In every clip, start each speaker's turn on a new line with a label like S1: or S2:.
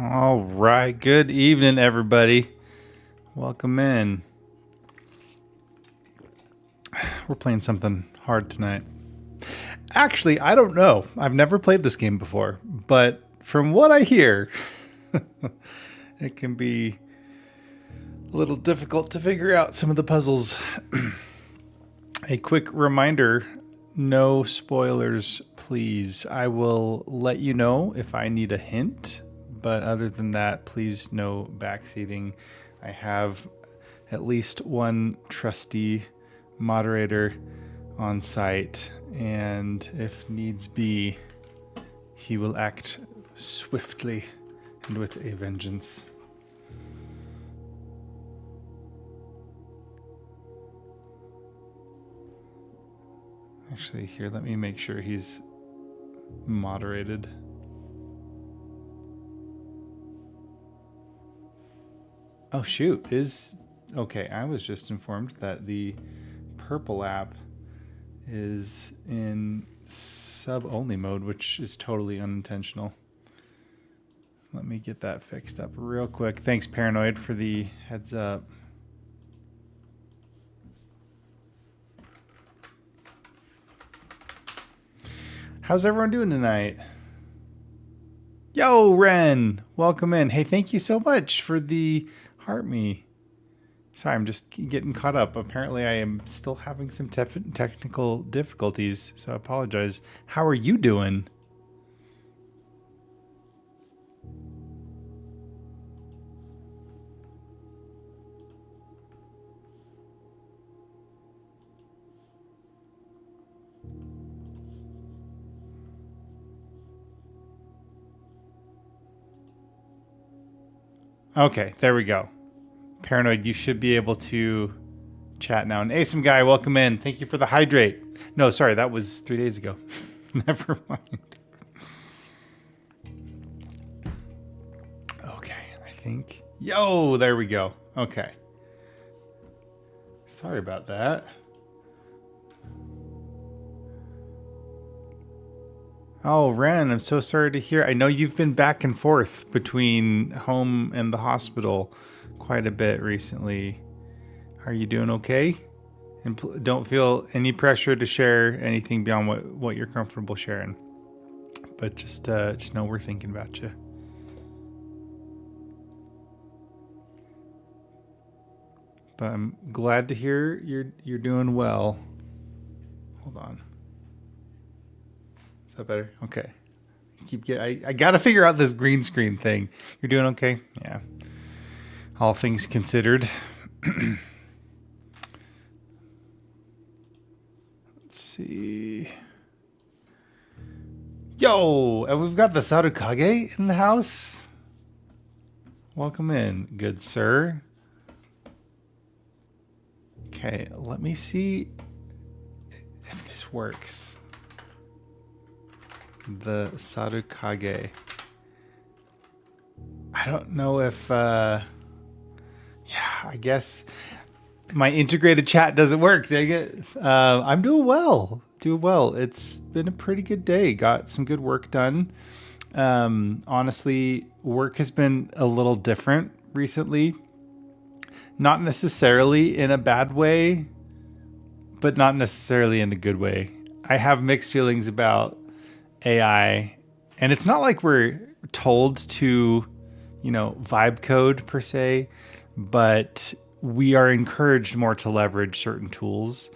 S1: All right. Good evening, everybody. Welcome in. We're playing something hard tonight. Actually, I don't know. I've never played this game before, but from what I hear, it can be a little difficult to figure out some of the puzzles. A quick reminder, no spoilers, please. I will let you know if I need a hint, but other than that, please no backseating. I have at least one trusty moderator on site, and if needs be, he will act swiftly and with a vengeance. Actually, here, let me make sure he's moderated. Oh, shoot. Okay, I was just informed that the purple app is in sub-only mode, which is totally unintentional. Let me get that fixed up real quick. Thanks, Paranoid, for the heads up. How's everyone doing tonight? Yo, Ren, welcome in. Hey, thank you so much for the heart me. Sorry, I'm just getting caught up. Apparently, I am still having some technical difficulties, so I apologize. How are you doing? Okay, there we go. Paranoid, you should be able to chat now. And Asim Guy, welcome in. Thank you for the hydrate. No, sorry, that was 3 days ago. Never mind. Okay, I think. Yo, there we go. Okay. Sorry about that. Oh, Ren, I'm so sorry to hear. I know you've been back and forth between home and the hospital quite a bit recently. Are you doing okay? And don't feel any pressure to share anything beyond what you're comfortable sharing. But just know we're thinking about you. But I'm glad to hear you're doing well. Hold on. Is that better? Okay. I gotta figure out this green screen thing. You're doing okay? Yeah. All things considered. Let's see. Yo, and we've got the Sarukage in the house. Welcome in, good sir. Okay, let me see if this works. The Sarukage. I don't know if I guess my integrated chat doesn't work. Dang it. I'm doing well. It's been a pretty good day. Got some good work done. Honestly, work has been a little different recently. Not necessarily in a bad way, but not necessarily in a good way. I have mixed feelings about AI, and it's not like we're told to, vibe code per se, but we are encouraged more to leverage certain tools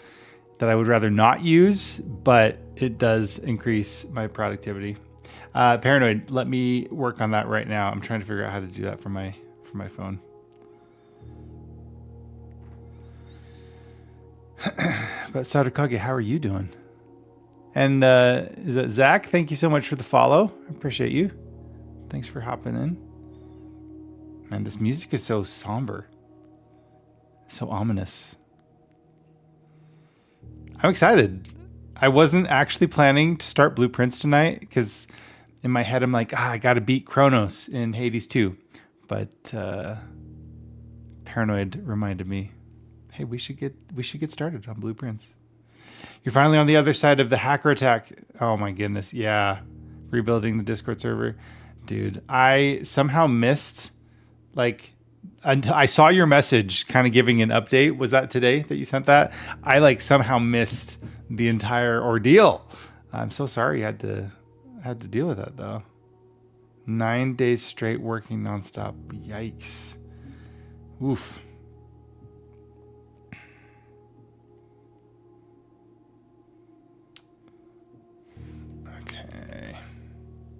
S1: that I would rather not use, but it does increase my productivity. Paranoid, let me work on that right now. I'm trying to figure out how to do that for my phone. But Sarukage, how are you doing? And is that Zach? Thank you so much for the follow. I appreciate you. Thanks for hopping in. Man, this music is so somber. So ominous. I'm excited. I wasn't actually planning to start Blueprints tonight because in my head I'm like, I gotta beat Kronos in Hades 2. But Paranoid reminded me, hey, we should get started on Blueprints. You're finally on the other side of the hacker attack. Oh my goodness, yeah. Rebuilding the Discord server. Dude, I somehow missed, like, until I saw your message kind of giving an update. Was that today that you sent that? I like somehow missed the entire ordeal. I'm so sorry you had to deal with that though. 9 days straight working nonstop. Yikes. Oof. Okay.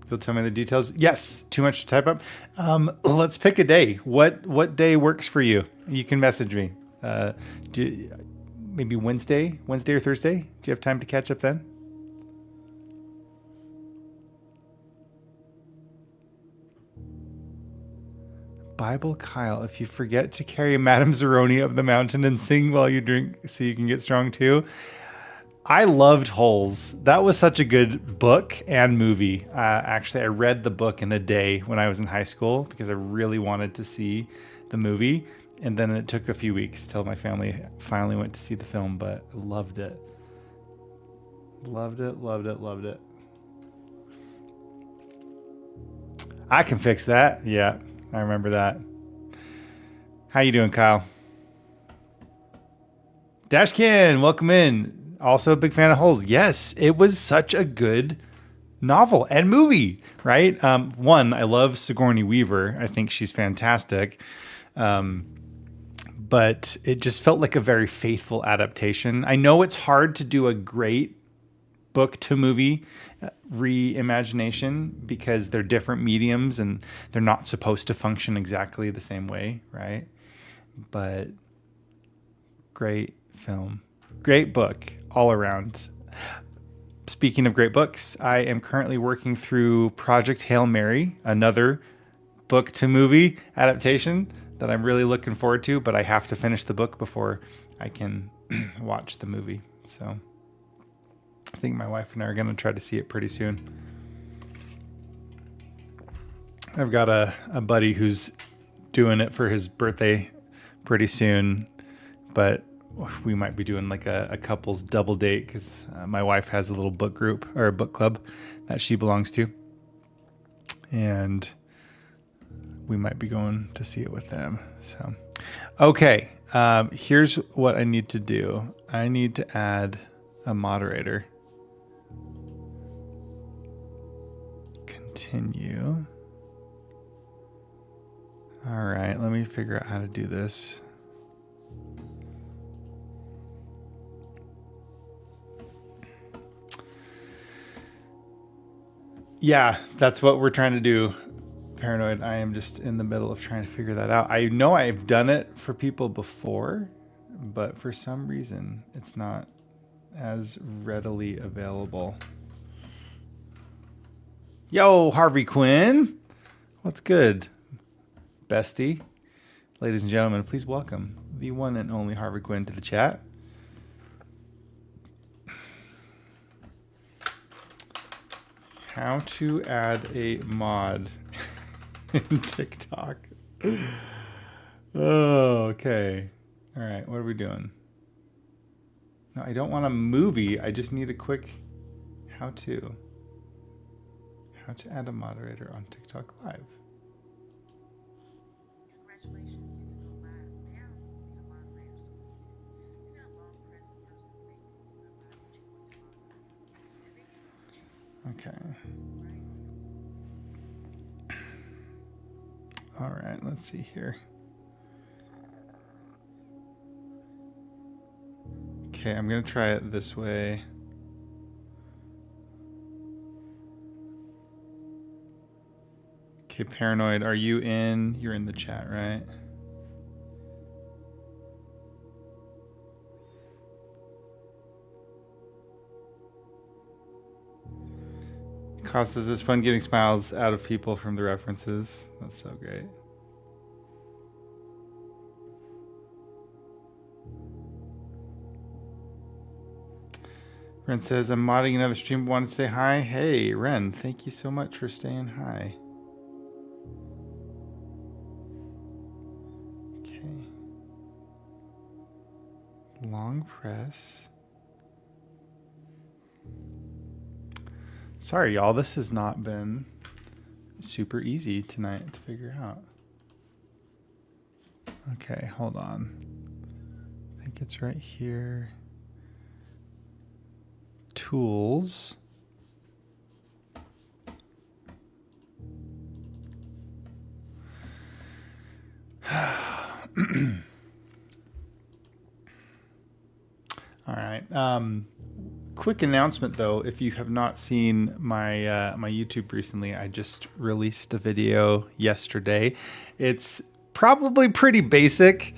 S1: You'll tell me the details. Yes. Too much to type up. Let's pick a day. What day works for you? You can message me. Do you, maybe Wednesday or Thursday? Do you have time to catch up then? Bible Kyle, if you forget to carry Madame Zeroni up the mountain and sing while you drink so you can get strong too. I loved Holes. That was such a good book and movie. Actually, I read the book in a day when I was in high school because I really wanted to see the movie. And then it took a few weeks till my family finally went to see the film, but I loved it. Loved it, loved it, loved it. I can fix that. Yeah, I remember that. How you doing, Kyle? Dashkin, welcome in. Also a big fan of Holes. Yes, it was such a good novel and movie, right? One, I love Sigourney Weaver. I think she's fantastic. But it just felt like a very faithful adaptation. I know it's hard to do a great book to movie reimagination because they're different mediums and they're not supposed to function exactly the same way, right? But great film, great book all around. Speaking of great books, I am currently working through Project Hail Mary, another book to movie adaptation that I'm really looking forward to, but I have to finish the book before I can watch the movie. So I think my wife and I are going to try to see it pretty soon. I've got a buddy who's doing it for his birthday pretty soon, but we might be doing like a couple's double date because my wife has a little book group or a book club that she belongs to. And we might be going to see it with them. So, okay. Here's what I need to do. I need to add a moderator. Continue. All right, let me figure out how to do this. Yeah, that's what we're trying to do. Paranoid. I am just in the middle of trying to figure that out. I know I've done it for people before, but for some reason it's not as readily available. Yo, Harvey Quinn. What's good, bestie? Ladies and gentlemen, please welcome the one and only Harvey Quinn to the chat. How to add a mod in TikTok. Oh, okay. All right, what are we doing? No, I don't want a movie. I just need a quick how to. How to add a moderator on TikTok Live.
S2: Congratulations, you can go live now. Need a moderator so we can, you know, long press the person's name and say live what you want to moderate. And then you can choose.
S1: Okay.
S2: Right?
S1: All right, let's see here. Okay, I'm going to try it this way. Okay, Paranoid, are you in? You're in the chat, right? Cost, is this fun getting smiles out of people from the references? That's so great. Ren says, I'm modding another stream, but want to say hi. Hey, Ren, thank you so much for staying hi. Okay. Long press. Sorry, y'all, this has not been super easy tonight to figure out. Okay, hold on. I think it's right here. Tools. All right. Quick announcement though, if you have not seen my my YouTube recently, I just released a video yesterday. It's probably pretty basic.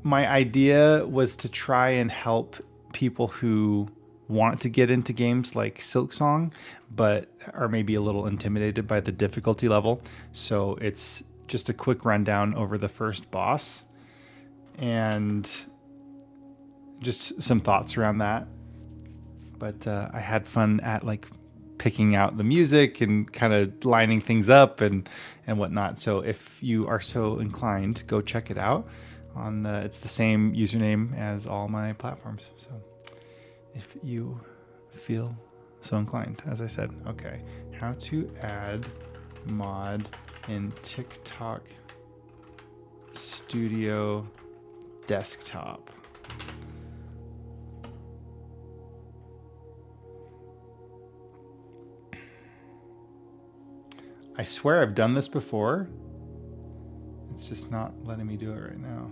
S1: My idea was to try and help people who want to get into games like Silksong, but are maybe a little intimidated by the difficulty level. So it's just a quick rundown over the first boss and just some thoughts around that. But I had fun at like picking out the music and kind of lining things up and whatnot. So if you are so inclined, go check it out. On it's the same username as all my platforms. So if you feel so inclined, as I said. Okay, how to add mod in TikTok Studio Desktop. I swear I've done this before. It's just not letting me do it right now.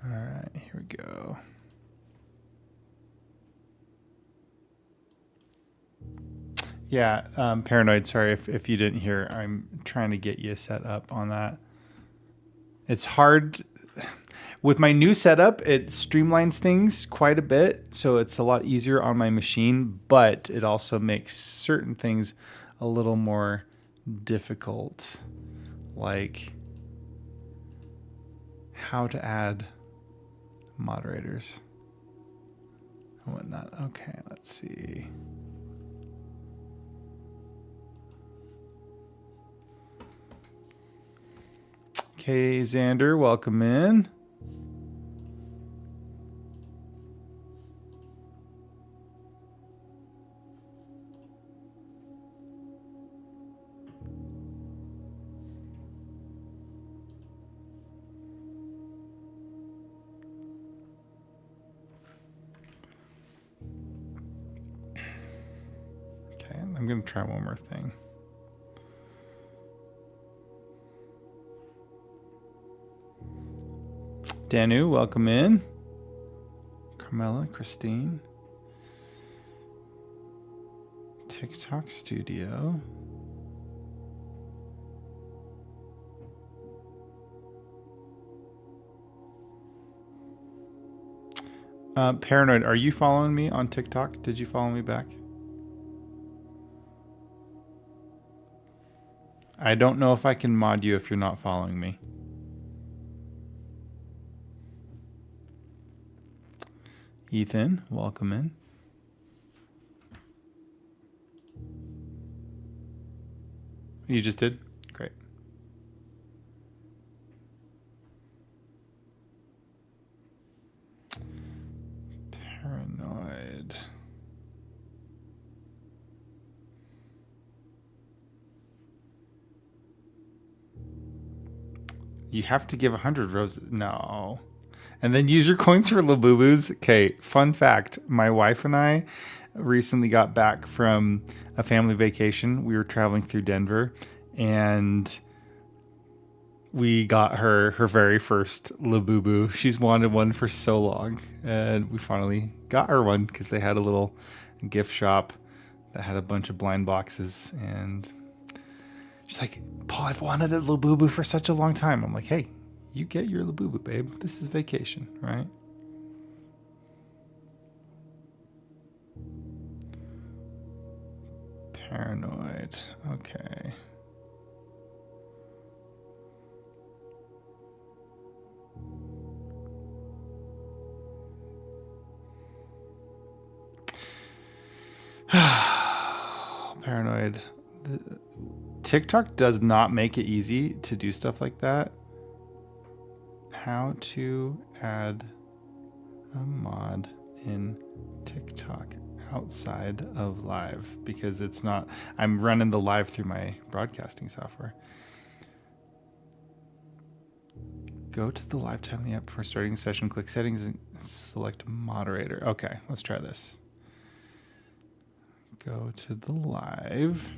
S1: All right, here we go. Yeah, Paranoid, sorry if you didn't hear. I'm trying to get you set up on that. It's hard. With my new setup, it streamlines things quite a bit, so it's a lot easier on my machine, but it also makes certain things a little more difficult, like how to add moderators and whatnot. Okay, let's see. Okay, Xander, welcome in. Okay, I'm going to try one more thing. Danu, welcome in. Carmela, Christine. TikTok Studio. Paranoid, are you following me on TikTok? Did you follow me back? I don't know if I can mod you if you're not following me. Ethan, welcome in. You just did? Great. Paranoid. You have to give 100 roses. No. And then use your coins for Labubus. Okay, fun fact. My wife and I recently got back from a family vacation. We were traveling through Denver and we got her very first Labubu. She's wanted one for so long. And we finally got her one because they had a little gift shop that had a bunch of blind boxes. And she's like, Paul, I've wanted a Labubu for such a long time. I'm like, hey, you get your Labubu, babe. This is vacation, right? Paranoid. Okay. Paranoid. TikTok does not make it easy to do stuff like that. how to add a mod in TikTok outside of live, because it's not, I'm running the live through my broadcasting software. Go to the live tab in the app before starting a session, click settings and select moderator. Okay, let's try this. Go to the live.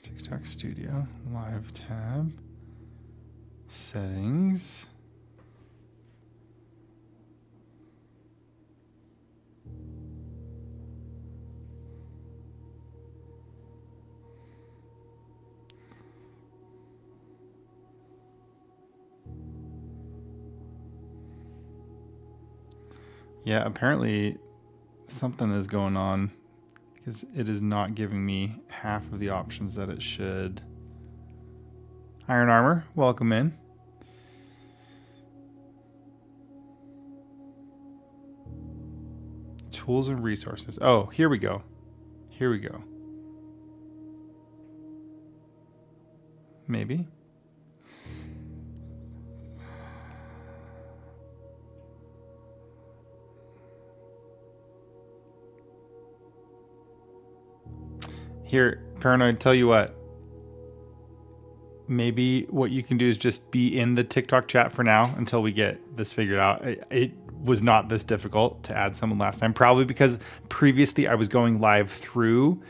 S1: TikTok Studio, live tab, settings. Yeah, apparently something is going on because it is not giving me half of the options that it should. Iron Armor, welcome in. Tools and resources. Oh, here we go. Here we go. Maybe. Here, Paranoid, tell you what. Maybe what you can do is just be in the TikTok chat for now until we get this figured out. It was not this difficult to add someone last time, probably because previously I was going live through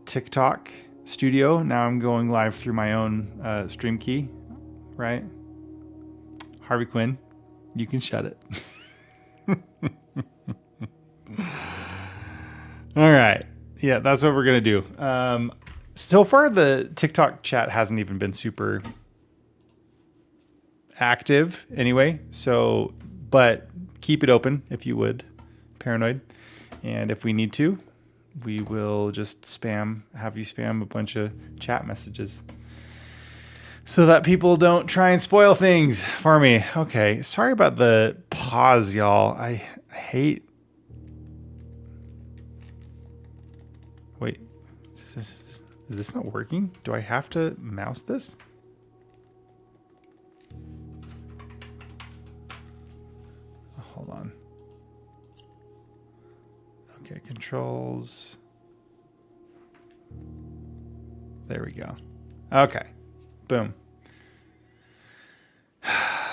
S1: TikTok Studio. Now I'm going live through my own stream key, right? Harvey Quinn, you can shut it. All right. Yeah, that's what we're going to do. So far, the TikTok chat hasn't even been super active anyway. So, but keep it open if you would, Paranoid. And if we need to, we will just have you spam a bunch of chat messages so that people don't try and spoil things for me. Okay. Sorry about the pause, y'all. I hate. Wait, is this not working? Do I have to mouse this? Oh, hold on. Okay, controls. There we go. Okay, boom.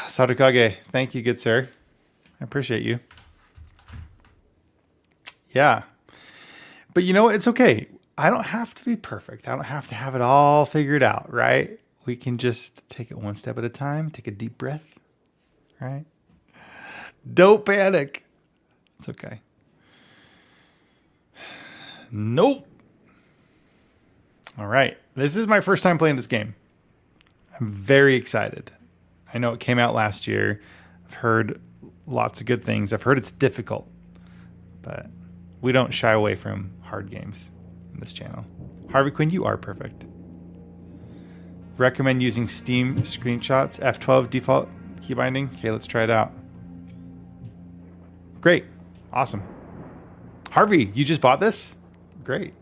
S1: Sadukage, thank you, good sir. I appreciate you. Yeah. But you know what? It's okay. I don't have to be perfect. I don't have to have it all figured out, right? We can just take it one step at a time, take a deep breath, right? Don't panic. It's okay. Nope. All right. This is my first time playing this game. I'm very excited. I know it came out last year. I've heard lots of good things. I've heard it's difficult, but we don't shy away from hard games in this channel. Harvey Quinn, you are perfect. Recommend using Steam screenshots, F12 default key binding. Okay, let's try it out. Great. Awesome. Harvey, you just bought this? Great.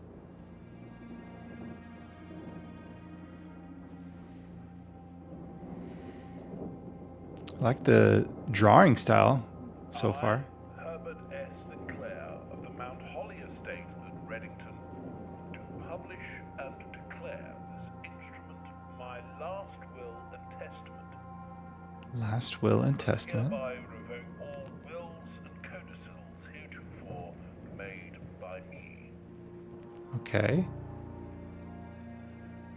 S1: I like the drawing style so far.
S3: Herbert S. Sinclair of the Mount Holly Estate at Reddington, do publish and declare this instrument my last will and testament.
S1: Last will and testament.
S3: Hereby revoke all wills and codicils heretofore made by me.
S1: Okay.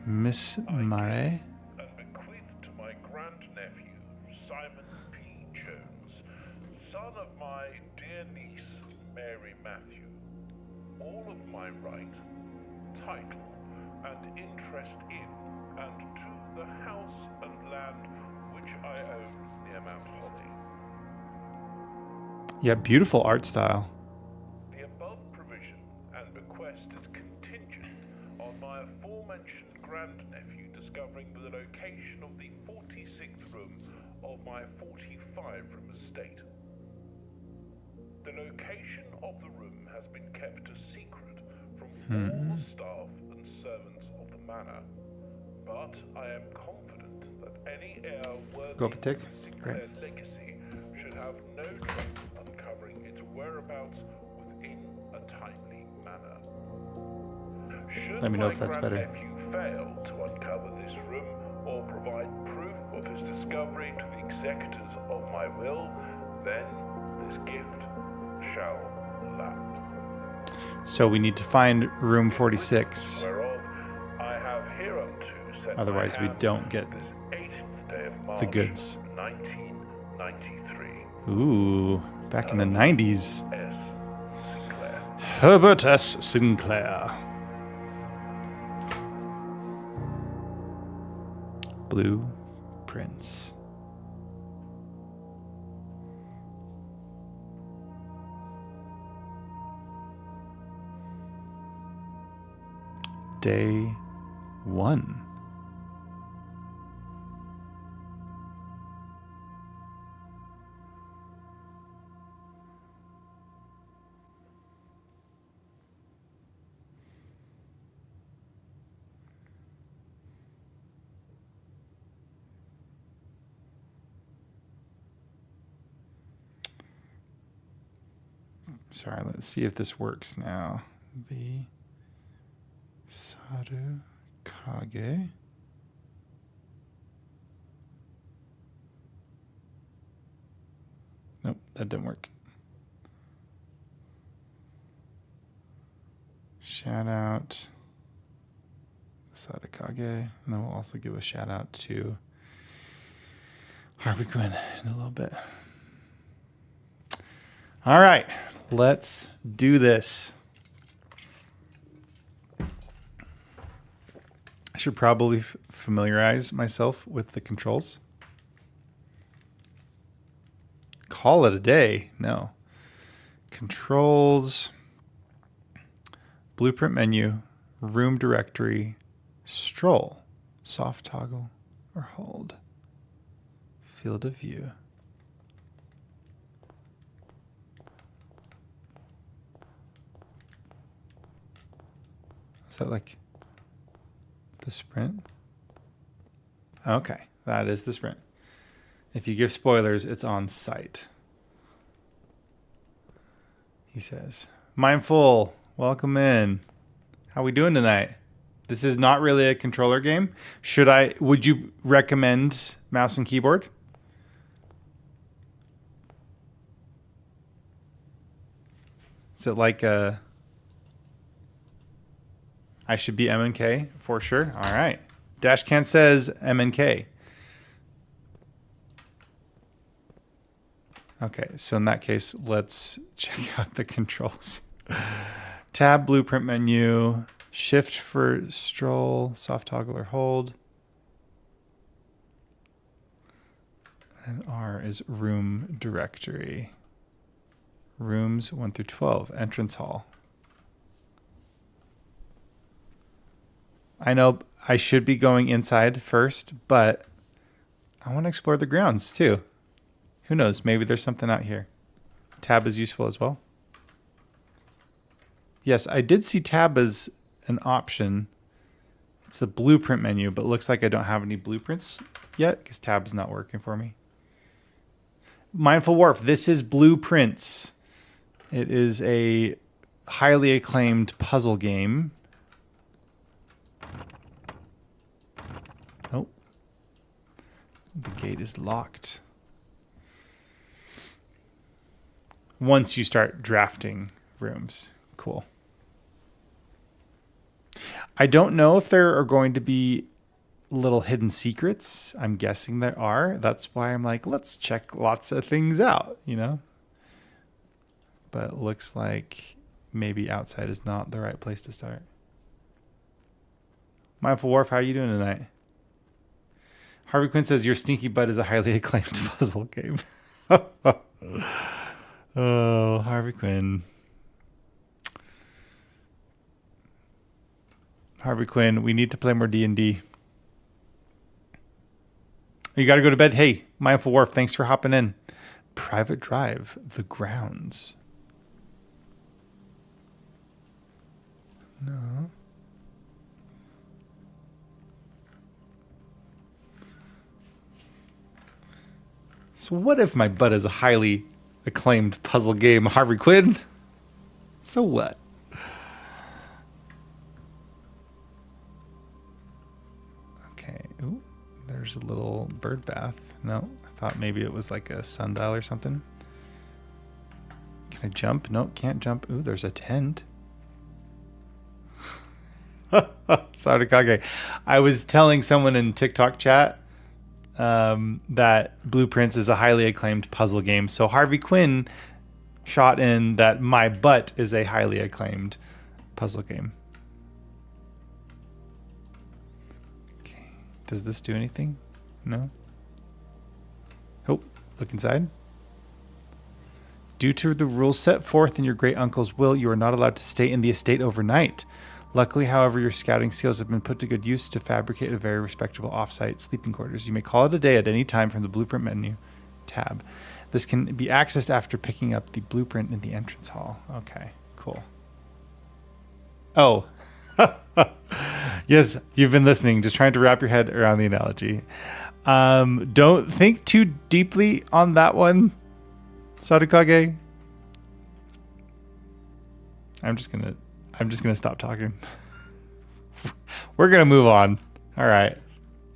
S1: Miss Murray.
S3: And bequeath to my grandnephew, Simon P. Jones, son of my dear niece, Mary Matthew, all of my right, title, and interest in, and to the house and land which I own near Mount Holly.
S1: Yeah, beautiful art style.
S3: The above provision and bequest is contingent on my aforementioned grandnephew discovering the location of the 46th room of my 45-room estate. The location of the room has been kept a secret from all the staff and servants of the manor. But I am confident that any heir worthy
S1: Go
S3: of
S1: up a
S3: the
S1: tick.
S3: Sinclair
S1: Great.
S3: legacy should have no trouble uncovering its whereabouts within a timely manner. Should
S1: Let me know
S3: my
S1: if that's better.
S3: grandnephew fail to uncover this room or provide proof of his discovery to the executors of my will, then this gift shall lapse.
S1: So we need to find room 46.
S3: Whereof I have hereunto set
S1: Otherwise
S3: my
S1: we
S3: hand
S1: don't get
S3: this 18th day of March,
S1: the goods.
S3: 1993.
S1: Ooh, back in the 90s.
S3: S. Sinclair.
S1: Herbert S. Sinclair. Blueprints. Day 1. Sorry, let's see if this works now. The Saru Kage. Nope, that didn't work. Shout out Sadakage. And then we'll also give a shout out to Harvey Quinn in a little bit. All right, let's do this. I should probably familiarize myself with the controls. Call it a day. No. Controls, blueprint menu, room directory, stroll, soft toggle, or hold. Field of view. Is that like the sprint? Okay, that is the sprint. If you give spoilers, it's on site. He says, Mindful, welcome in. How we doing tonight? This is not really a controller game. Would you recommend mouse and keyboard? Is it like I should be MNK for sure? All right. Dashcan says MNK. Okay, so in that case, let's check out the controls. Tab, blueprint menu, shift for stroll, soft toggle or hold. And R is room directory. Rooms 1 through 12, entrance hall. I know I should be going inside first, but I want to explore the grounds too. Who knows? Maybe there's something out here. Tab is useful as well. Yes, I did see tab as an option. It's the blueprint menu, but it looks like I don't have any blueprints yet because tab is not working for me. Mindful Wharf, this is Blueprints. It is a highly acclaimed puzzle game. Oh. The gate is locked. Once you start drafting rooms. Cool. I don't know if there are going to be little hidden secrets. I'm guessing there are. That's why I'm like, let's check lots of things out, you know? But it looks like maybe outside is not the right place to start. Mindful Wharf, how are you doing tonight? Harvey Quinn says, your stinky butt is a highly acclaimed puzzle game. Oh, Harvey Quinn. Harvey Quinn, we need to play more D&D. You got to go to bed. Hey, Mindful Wharf, thanks for hopping in. Private Drive, the grounds. So what if my butt is a highly acclaimed puzzle game, Harvey Quinn? So what? Okay. Ooh, there's a little bird bath. No, I thought maybe it was like a sundial or something. Can I jump? No, can't jump. Ooh, there's a tent. Sadakage. I was telling someone in TikTok chat that Blueprints is a highly acclaimed puzzle game. So Harvey Quinn shot in that my butt is a highly acclaimed puzzle game. Okay. Does this do anything? No? Oh, look inside. Due to the rules set forth in your great uncle's will, you are not allowed to stay in the estate overnight. Luckily, however, your scouting skills have been put to good use to fabricate a very respectable off-site sleeping quarters. You may call it a day at any time from the blueprint menu tab. This can be accessed after picking up the blueprint in the entrance hall. Okay, cool. Oh, yes, you've been listening, just trying to wrap your head around the analogy. Don't think too deeply on that one, Sadakage. I'm just gonna stop talking. We're gonna move on. All right.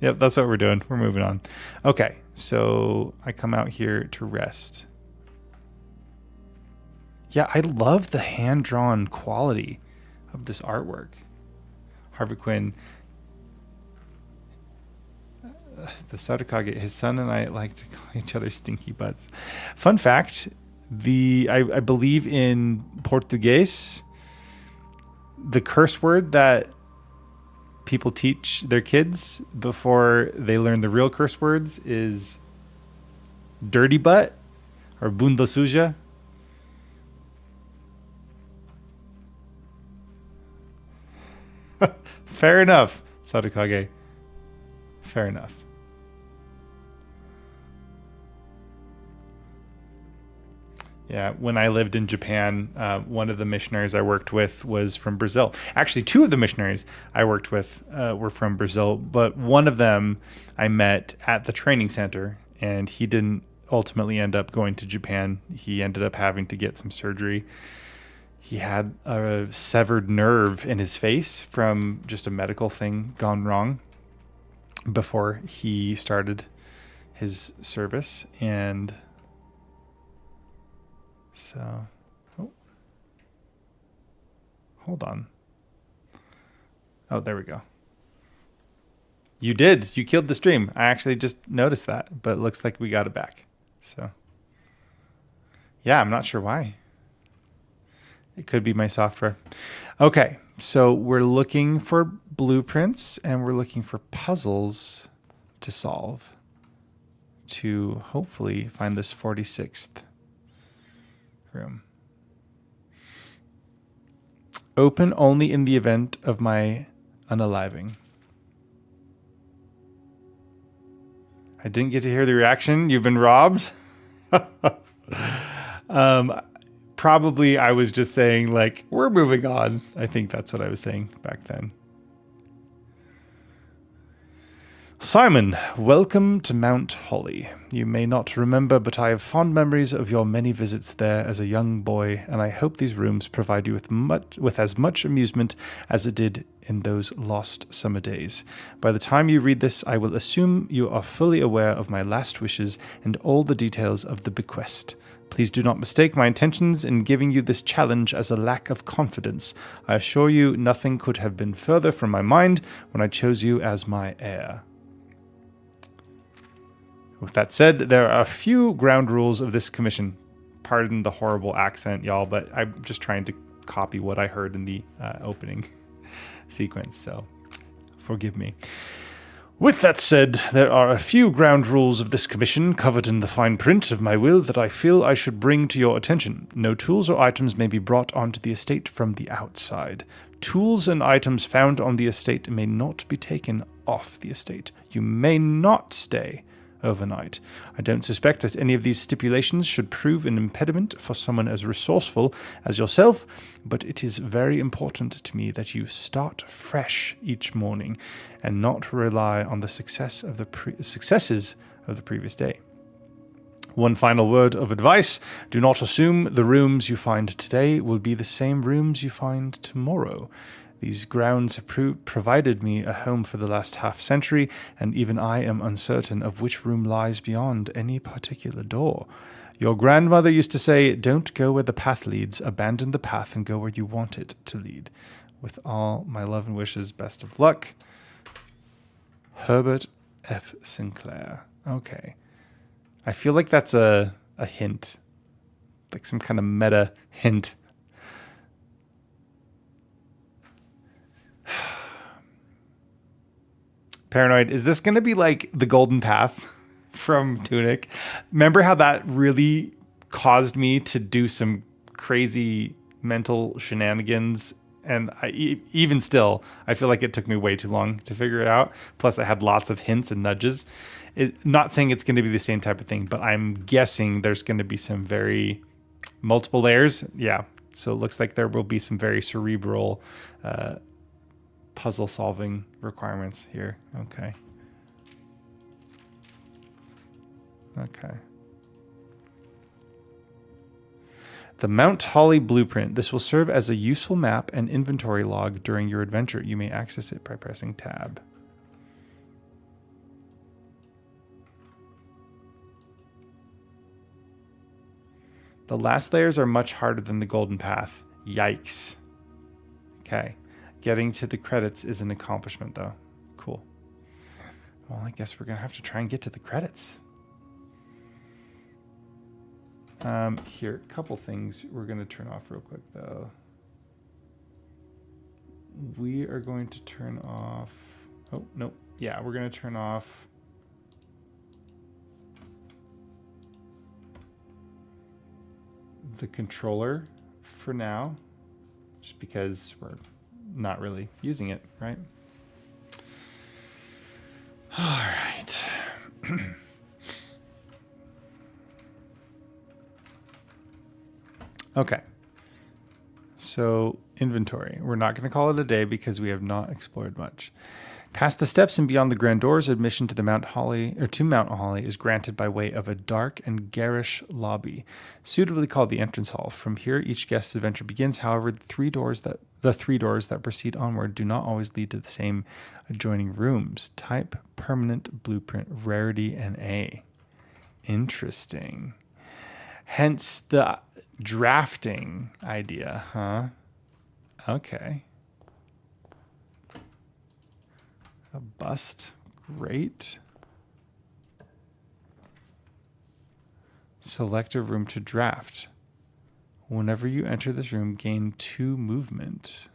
S1: Yep, that's what we're doing. We're moving on. Okay, so I come out here to rest. Yeah, I love the hand-drawn quality of this artwork. Harvey Quinn, the Sadakage, his son and I like to call each other stinky butts. Fun fact, I believe in Portuguese, the curse word that people teach their kids before they learn the real curse words is dirty butt or bunda suja. Fair enough, Sadakage. Fair enough. Yeah, when I lived in Japan, one of the missionaries I worked with was from Brazil. Actually, two of the missionaries I worked with were from Brazil, but one of them I met at the training center, and he didn't ultimately end up going to Japan. He ended up having to get some surgery. He had a severed nerve in his face from just a medical thing gone wrong before he started his service, and so, oh, hold on. Oh, there we go. You did. You killed the stream. I actually just noticed that, but it looks like we got it back. So, yeah, I'm not sure why. It could be my software. Okay, so we're looking for blueprints and we're looking for puzzles to solve to hopefully find this 46th room. Open only in the event of my unaliving. I didn't get to hear the reaction. You've been robbed. Probably I was just saying, like, we're moving on. I think that's what I was saying back then. Simon, welcome to Mount Holly. You may not remember, but I have fond memories of your many visits there as a young boy, and I hope these rooms provide you with as much amusement as it did in those lost summer days. By the time you read this, I will assume you are fully aware of my last wishes and all the details of the bequest. Please do not mistake my intentions in giving you this challenge as a lack of confidence. I assure you nothing could have been further from my mind when I chose you as my heir. With that said, there are a few ground rules of this commission. Pardon the horrible accent, y'all, but I'm just trying to copy what I heard in the opening sequence, so forgive me. With that said, there are a few ground rules of this commission covered in the fine print of my will that I feel I should bring to your attention. No tools or items may be brought onto the estate from the outside. Tools and items found on the estate may not be taken off the estate. You may not stay overnight. I don't suspect that any of these stipulations should prove an impediment for someone as resourceful as yourself, but it is very important to me that you start fresh each morning and not rely on the successes of the previous day. One final word of advice. Do not assume the rooms you find today will be the same rooms you find tomorrow. These grounds have provided me a home for the last half century, and even I am uncertain of which room lies beyond any particular door. Your grandmother used to say, don't go where the path leads, abandon the path and go where you want it to lead. With all my love and wishes, best of luck. Herbert F. Sinclair. Okay. I feel like that's a hint. Like some kind of meta hint. Paranoid, is this going to be like the Golden Path from Tunic? Remember how that really caused me to do some crazy mental shenanigans? And even still, I feel like it took me way too long to figure it out. Plus, I had lots of hints and nudges. Not saying it's going to be the same type of thing, but I'm guessing there's going to be some very multiple layers. Yeah. So it looks like there will be some very cerebral puzzle solving requirements here. Okay. Okay. The Mount Holly Blueprint. This will serve as a useful map and inventory log during your adventure. You may access it by pressing tab. The last layers are much harder than the Golden Path. Yikes. Okay. Getting to the credits is an accomplishment, though. Cool. Well, I guess we're going to have to try and get to the credits. Here, a couple things we're going to turn off real quick, though. We are going to turn off... Oh, no. Yeah, we're going to turn off... the controller for now, just because we're not really using it, right? All right. Okay. So inventory. We're not going to call it a day because we have not explored much. Past the steps and beyond the grand doors, admission to Mount Holly is granted by way of a dark and garish lobby, suitably called the entrance hall. From here, each guest's adventure begins. However, the three doors that proceed onward do not always lead to the same adjoining rooms. Type, permanent, blueprint, rarity, and A. Interesting. Hence the drafting idea, huh? Okay. A bust. Great. Select a room to draft. Whenever you enter this room, gain 2 movement.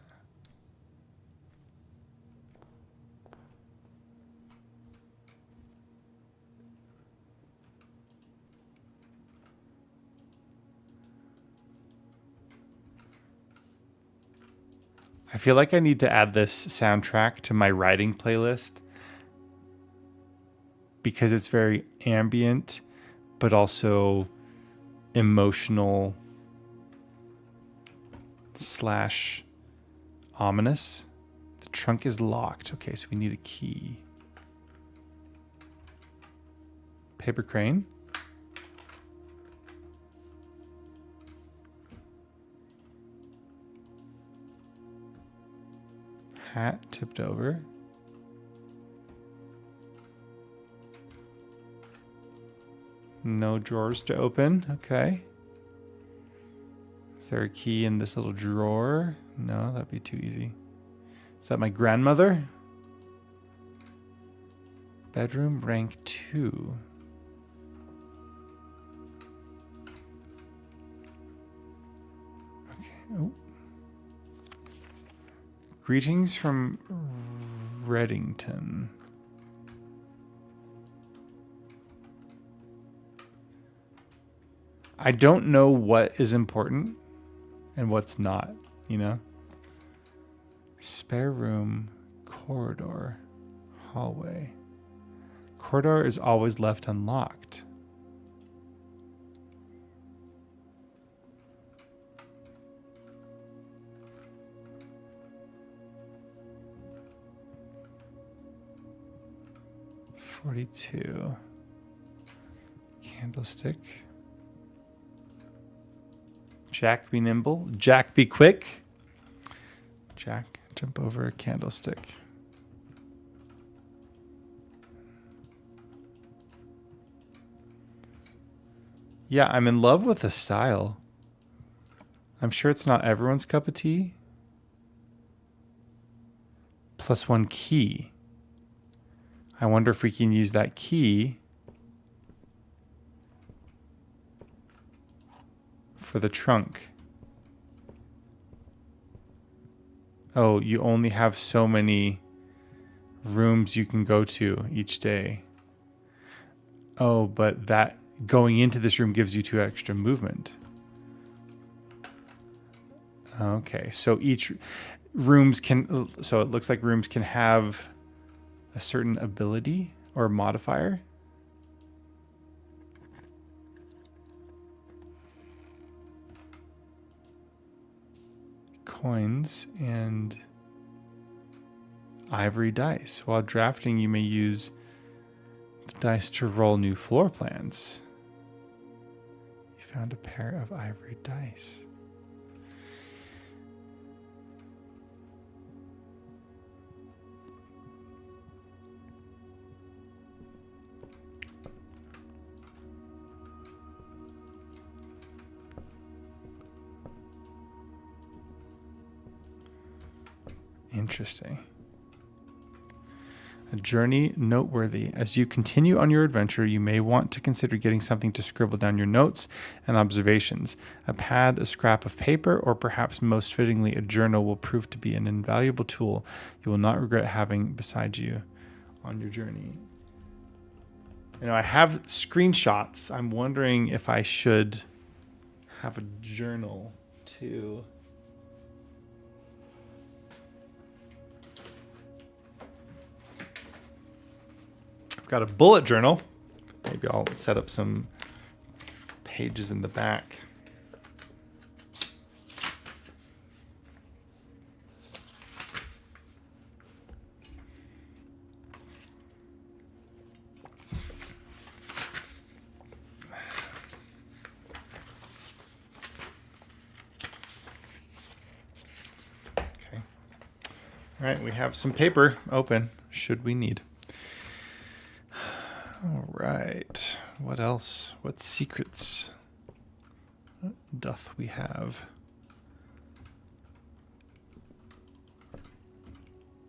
S1: I feel like I need to add this soundtrack to my writing playlist because it's very ambient, but also emotional / ominous. The trunk is locked. Okay, so we need a key. Paper crane. Hat tipped over. No drawers to open. Okay. Is there a key in this little drawer? No, that'd be too easy. Is that my grandmother? Bedroom rank 2. Okay. Oh. Greetings from Reddington. I don't know what is important and what's not, you know? Spare room, corridor, hallway. Corridor is always left unlocked. Candlestick. Jack, be nimble. Jack, be quick. Jack, jump over a candlestick. Yeah, I'm in love with the style. I'm sure it's not everyone's cup of tea. +1 key. I wonder if we can use that key for the trunk. Oh, you only have so many rooms you can go to each day. Oh, but that going into this room gives you 2 extra movement. Okay, so each rooms can, so it looks like rooms can have a certain ability or modifier. Coins and ivory dice. While drafting, you may use the dice to roll new floor plans. You found a pair of ivory dice. Interesting. A journey noteworthy. As you continue on your adventure, you may want to consider getting something to scribble down your notes and observations. A pad, a scrap of paper, or perhaps most fittingly, a journal will prove to be an invaluable tool you will not regret having beside you on your journey. You know, I have screenshots. I'm wondering if I should have a journal too. I've got a bullet journal. Maybe I'll set up some pages in the back. Okay. All right, we have some paper open, should we need. All right. What else? What secrets doth we have?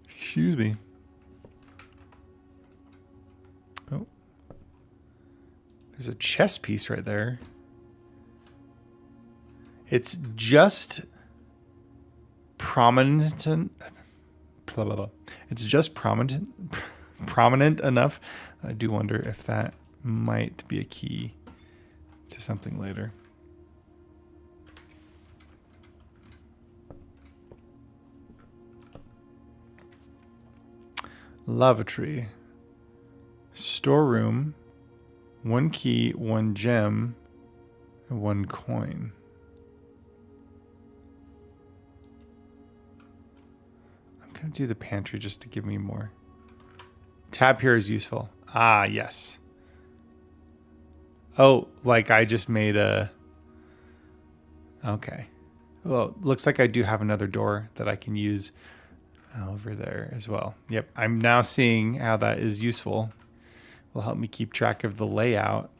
S1: Excuse me. Oh. There's a chess piece right there. It's just prominent. Blah, blah, blah. It's just prominent enough. I do wonder if that might be a key to something later. Lavatory. Storeroom. 1 key, 1 gem, and 1 coin. I'm going to do the pantry just to give me more. Tab here is useful. Ah, yes. Oh, like I just made a... Okay. Well, looks like I do have another door that I can use over there as well. Yep, I'm now seeing how that is useful. Will help me keep track of the layout.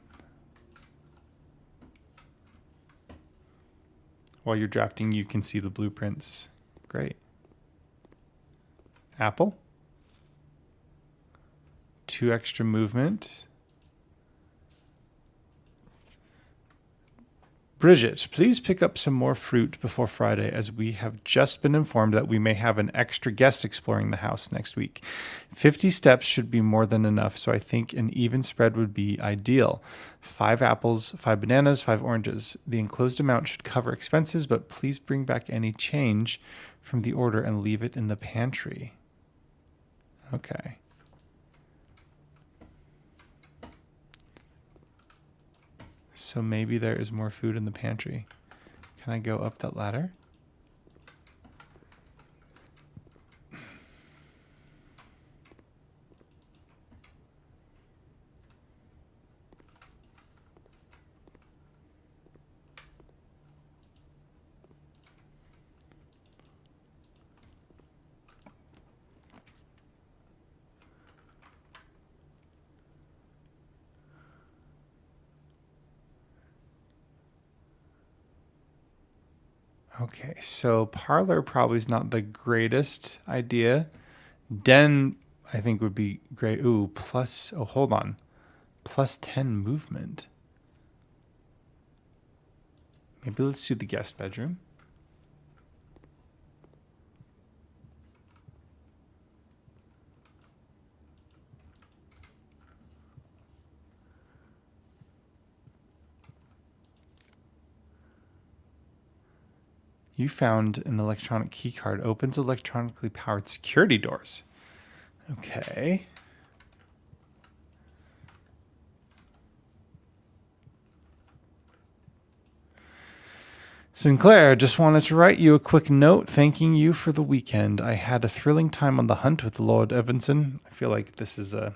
S1: While you're drafting, you can see the blueprints. Great. Apple. 2 extra movement. Bridget, please pick up some more fruit before Friday, as we have just been informed that we may have an extra guest exploring the house next week. 50 steps should be more than enough, so I think an even spread would be ideal. 5 apples, 5 bananas, 5 oranges. The enclosed amount should cover expenses, but please bring back any change from the order and leave it in the pantry. Okay. So maybe there is more food in the pantry. Can I go up that ladder? Okay, so parlor probably is not the greatest idea. Den, I think, would be great. Ooh, plus, oh, hold on. Plus 10 movement. Maybe let's do the guest bedroom. You found an electronic key card. Opens electronically powered security doors. Okay. Sinclair, just wanted to write you a quick note thanking you for the weekend. I had a thrilling time on the hunt with Lord Evanson. I feel like this is a...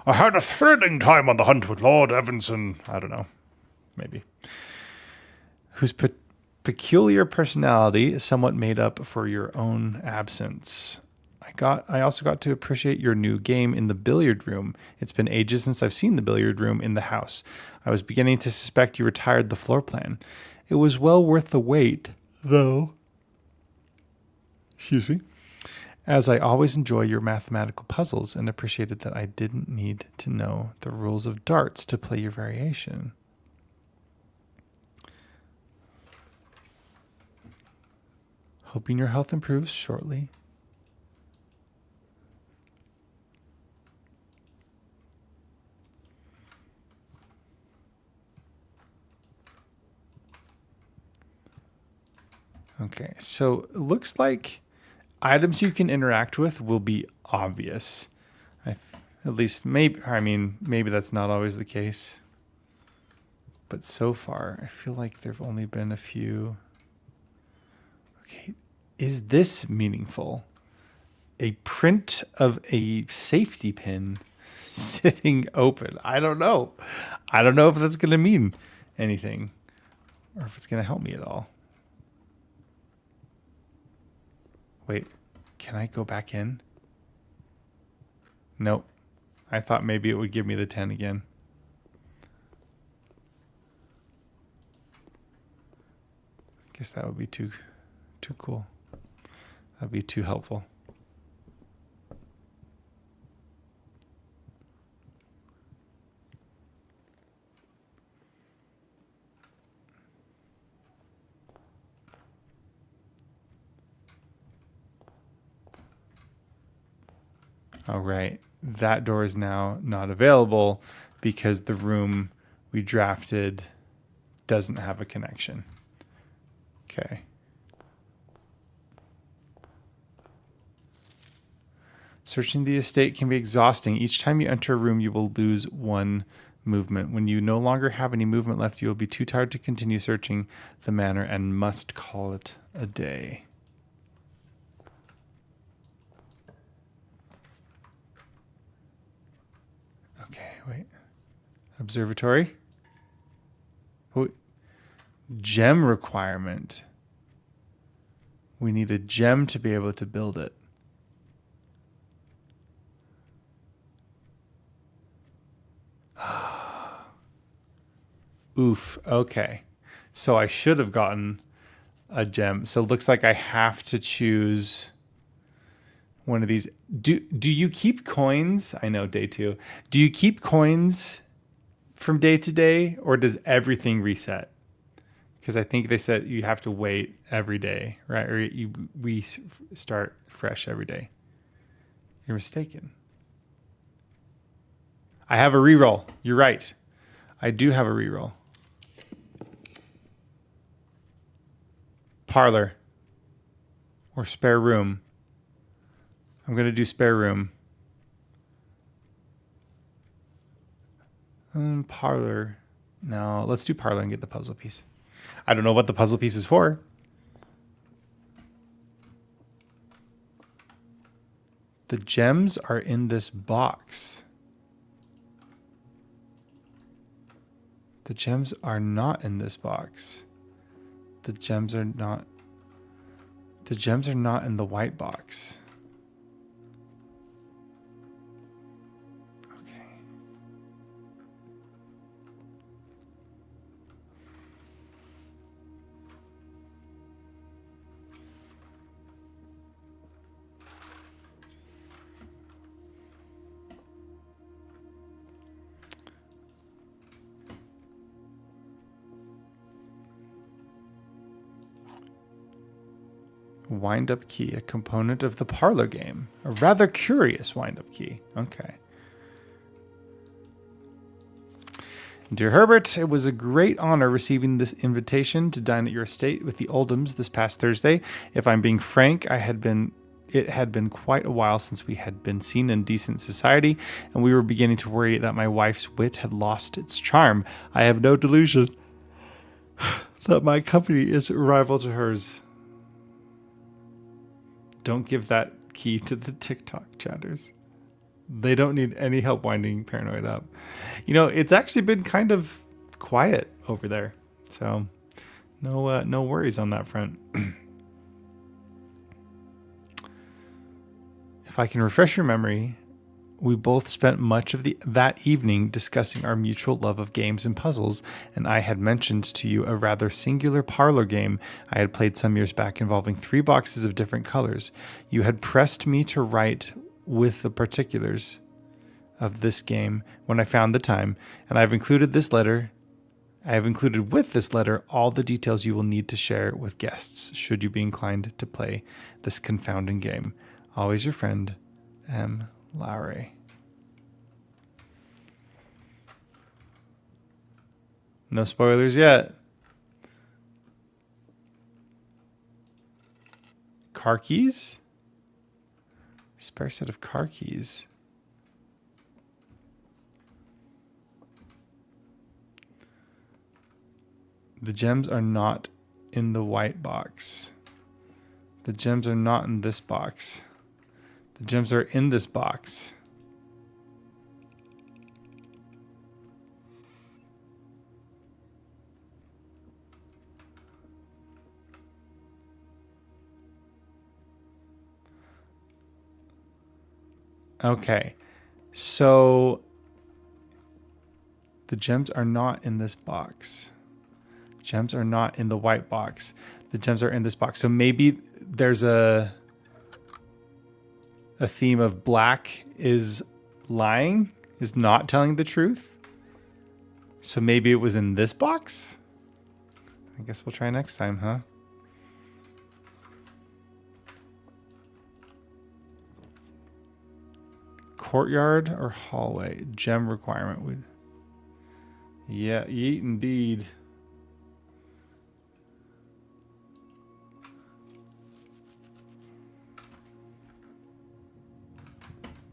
S1: I had a thrilling time on the hunt with Lord Evanson. I don't know. Maybe. Whose peculiar personality is somewhat made up for your own absence. I also got to appreciate your new game in the billiard room. It's been ages since I've seen the billiard room in the house. I was beginning to suspect you retired the floor plan. It was well worth the wait, though. Excuse me. As I always enjoy your mathematical puzzles and appreciated that I didn't need to know the rules of darts to play your variation. Hoping your health improves shortly. Okay, so it looks like items you can interact with will be obvious. At least maybe, I mean, maybe that's not always the case. But so far, I feel like there've only been a few. Okay, is this meaningful? A print of a safety pin sitting open. I don't know. I don't know if that's going to mean anything or if it's going to help me at all. Wait, can I go back in? Nope. I thought maybe it would give me the 10 again. I guess that would be too cool. That'd be too helpful. All right. That door is now not available because the room we drafted doesn't have a connection. Okay. Searching the estate can be exhausting. Each time you enter a room, you will lose one movement. When you no longer have any movement left, you will be too tired to continue searching the manor and must call it a day. Okay, wait. Observatory. Oh, gem requirement. We need a gem to be able to build it. Oof. Okay. So I should have gotten a gem. So it looks like I have to choose one of these. Do you keep coins? I know, day 2. Do you keep coins from day to day, or does everything reset? Because I think they said you have to wait every day, right? Or we start fresh every day. You're mistaken. I have a reroll. You're right. I do have a reroll. Parlor or spare room. I'm going to do spare room. Parlor. No, let's do parlor and get the puzzle piece. I don't know what the puzzle piece is for. The gems are in this box. The gems are not in this box. The gems are not in the white box. Okay. Wind-up key, a component of the parlor game. A rather curious wind-up key. Okay. Dear Herbert, it was a great honor receiving this invitation to dine at your estate with the Oldhams this past Thursday. If I'm being frank, it had been quite a while since we had been seen in decent society, and we were beginning to worry that my wife's wit had lost its charm. I have no delusion that my company is rival to hers. Don't give that key to the TikTok chatters. They don't need any help winding Paranoid up. You know, it's actually been kind of quiet over there. So no worries on that front. If I can refresh your memory, we both spent much of that evening discussing our mutual love of games and puzzles, and I had mentioned to you a rather singular parlor game I had played some years back involving 3 boxes of different colors. You had pressed me to write with the particulars of this game when I found the time, and I have included with this letter all the details you will need to share with guests, should you be inclined to play this confounding game. Always your friend, M. Lowry. No spoilers yet. Car keys? Spare set of car keys. The gems are not in the white box. The gems are not in this box. The gems are in this box. Okay, so the gems are not in this box. Gems are not in the white box. The gems are in this box. So maybe there's a theme of black is lying, is not telling the truth. So maybe it was in this box? I guess we'll try next time, huh? Courtyard or hallway? Gem requirement. Yeah, yeet indeed.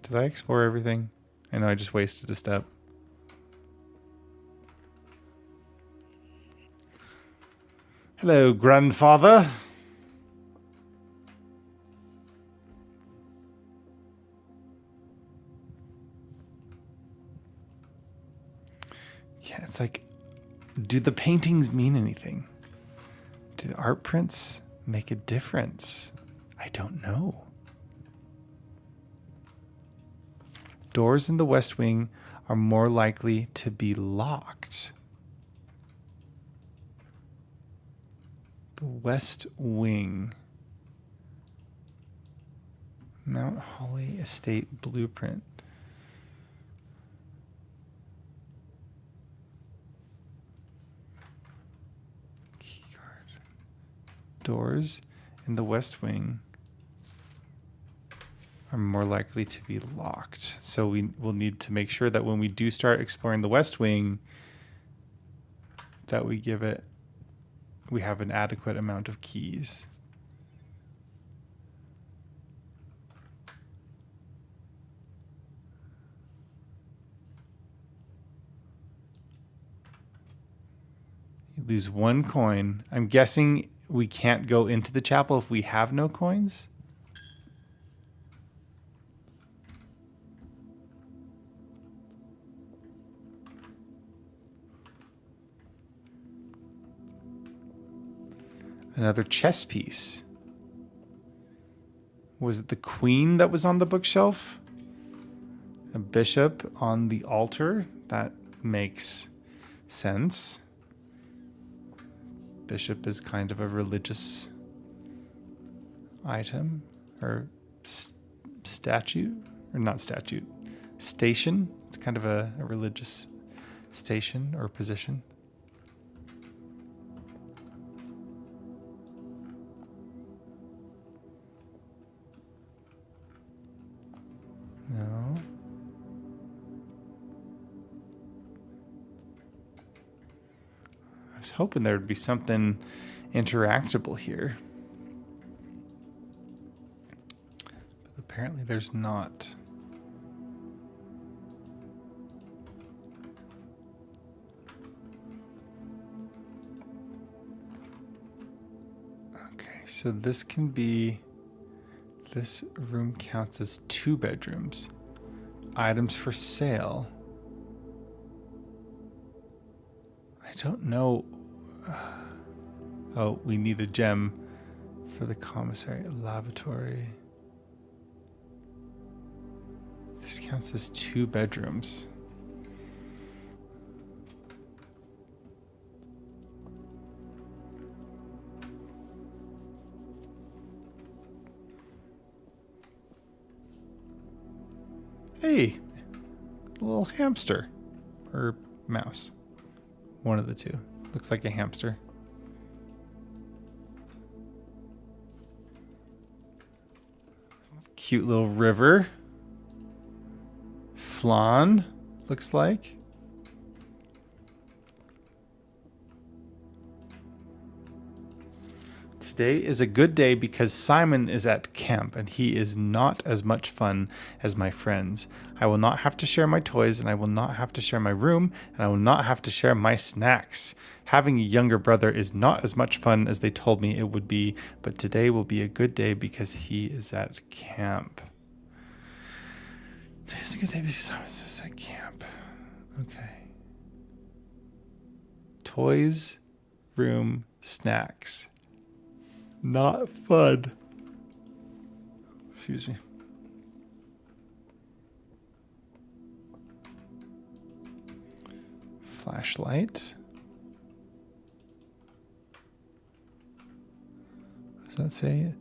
S1: Did I explore everything? I know I just wasted a step. Hello, grandfather. Yeah, it's like, do the paintings mean anything? Do the art prints make a difference? I don't know. Doors in the West Wing are more likely to be locked. The West Wing. Mount Holly Estate Blueprint. Keycard. Doors in the West Wing are more likely to be locked. So we will need to make sure that when we do start exploring the West Wing, that we have an adequate amount of keys. You lose 1 coin. I'm guessing we can't go into the chapel if we have no coins. Another chess piece. Was it the queen that was on the bookshelf? A bishop on the altar? That makes sense. Bishop is kind of a religious item or statue, or not statue, station. It's kind of a religious station or position. was hoping there would be something interactable here. But apparently there's not. Okay, so this can be... This room counts as 2 bedrooms. Items for sale. I don't know. Oh, we need a gem for the commissary lavatory. This counts as 2 bedrooms. Hey, a little hamster or mouse. One of the two. Looks like a hamster. Cute little river. Flan, looks like. Today is a good day because Simon is at camp and he is not as much fun as my friends. I will not have to share my toys and I will not have to share my room and I will not have to share my snacks. Having a younger brother is not as much fun as they told me it would be, but today will be a good day because he is at camp. Today is a good day because Simon is at camp. Okay. Toys, room, snacks. Not fun. Excuse me. Flashlight. What does that say?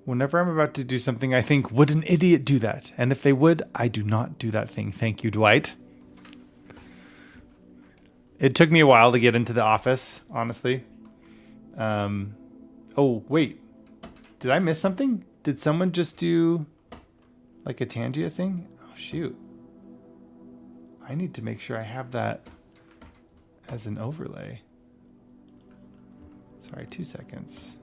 S1: Whenever I'm about to do something, I think, would an idiot do that? And if they would, I do not do that thing. Thank you, Dwight. It took me a while to get into the office, honestly. Oh, wait. Did I miss something? Did someone just do like a Tangia thing? Oh, shoot. I need to make sure I have that as an overlay. Sorry, 2 seconds.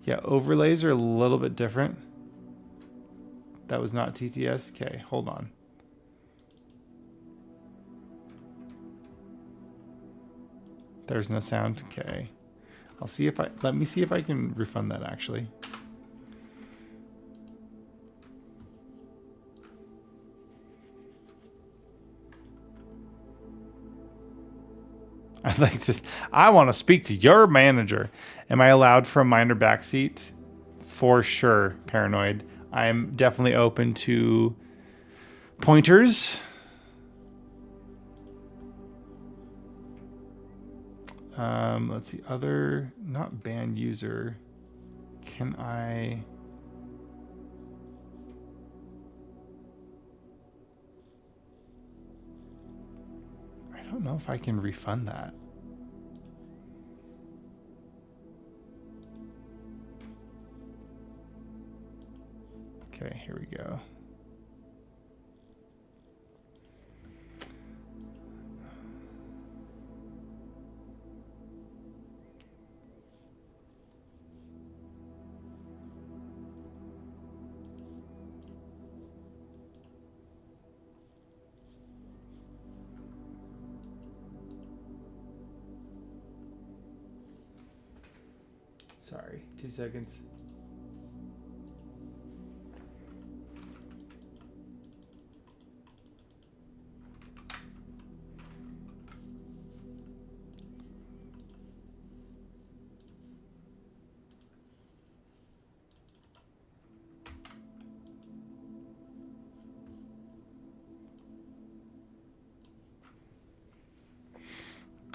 S1: Yeah, overlays are a little bit different. That was not TTS. Okay, hold on. There's no sound. Okay. I'll see if let me see if I can refund that actually. I'd like to, I want to speak to your manager. Am I allowed for a minor backseat? For sure, Paranoid. I'm definitely open to pointers. Let's see, other, not ban user. Can I don't know if I can refund that. Okay, here we go. Sorry, 2 seconds.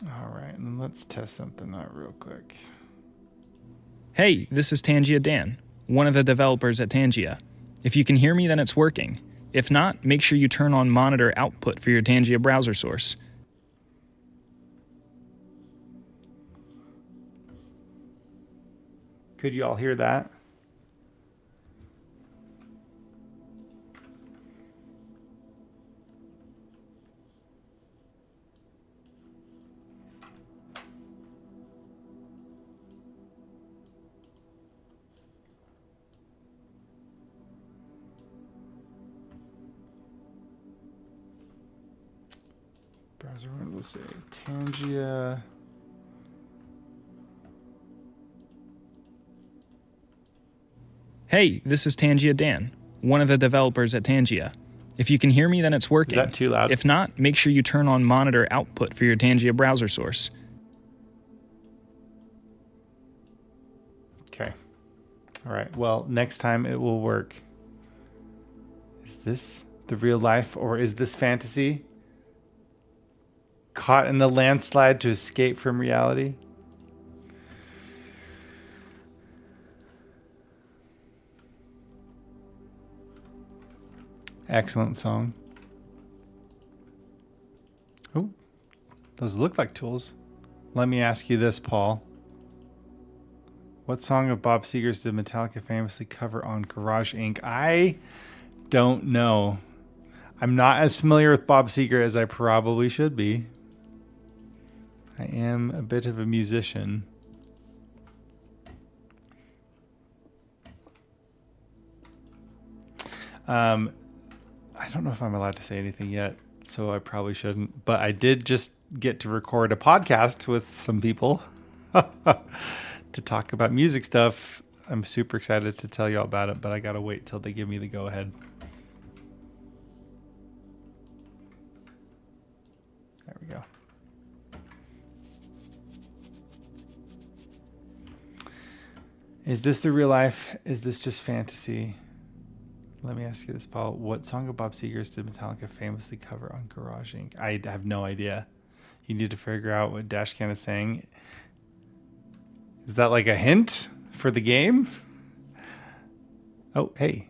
S1: All right, and let's test something out real quick.
S4: Hey, this is Tangia Dan, one of the developers at Tangia. If you can hear me, then it's working. If not, make sure you turn on monitor output for your Tangia browser source.
S1: Could you all hear that? browser window, let's say Tangia.
S4: Hey, this is Tangia Dan, one of the developers at Tangia. If you can hear me, then it's working.
S1: Is that too loud?
S4: If not, make sure you turn on monitor output for your Tangia browser source.
S1: Okay. All right. Well, next time it will work. Is this the real life or is this fantasy? Caught in the landslide to escape from reality? Excellent song. Oh, those look like tools. Let me ask you this, Paul. What song of Bob Seger's did Metallica famously cover on Garage Inc? I don't know. I'm not as familiar with Bob Seger as I probably should be. I am a bit of a musician. I don't know if I'm allowed to say anything yet, so I probably shouldn't. But I did just get to record a podcast with some people to talk about music stuff. I'm super excited to tell you all about it, but I gotta wait till they give me the go ahead. There we go. Is this the real life? Is this just fantasy? Let me ask you this, Paul. What song of Bob Seger's did Metallica famously cover on Garage Inc? I have no idea. You need to figure out what Dashcan is saying. Is that like a hint for the game? Oh, hey.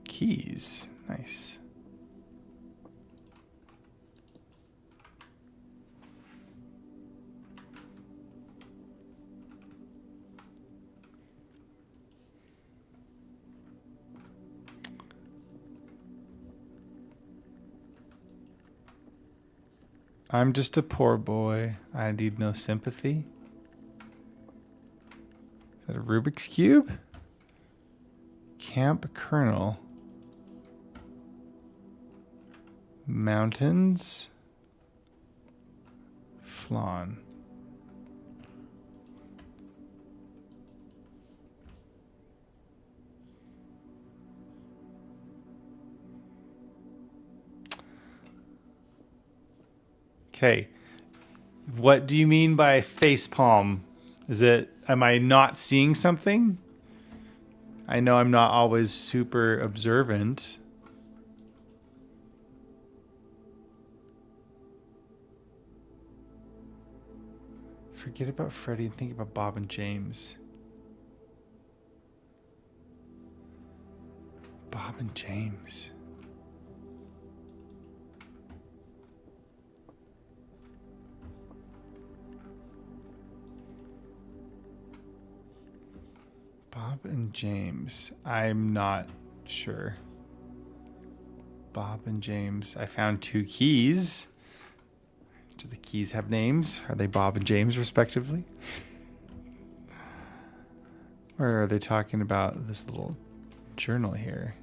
S1: Keys. Nice. I'm just a poor boy. I need no sympathy. Is that a Rubik's Cube? Camp Colonel. Mountains. Flan. Okay. What do you mean by facepalm? Am I not seeing something? I know I'm not always super observant. Forget about Freddie and think about Bob and James. Bob and James. Bob and James. I'm not sure. Bob and James. I found 2 keys. Do the keys have names? Are they Bob and James respectively? Or are they talking about this little journal here?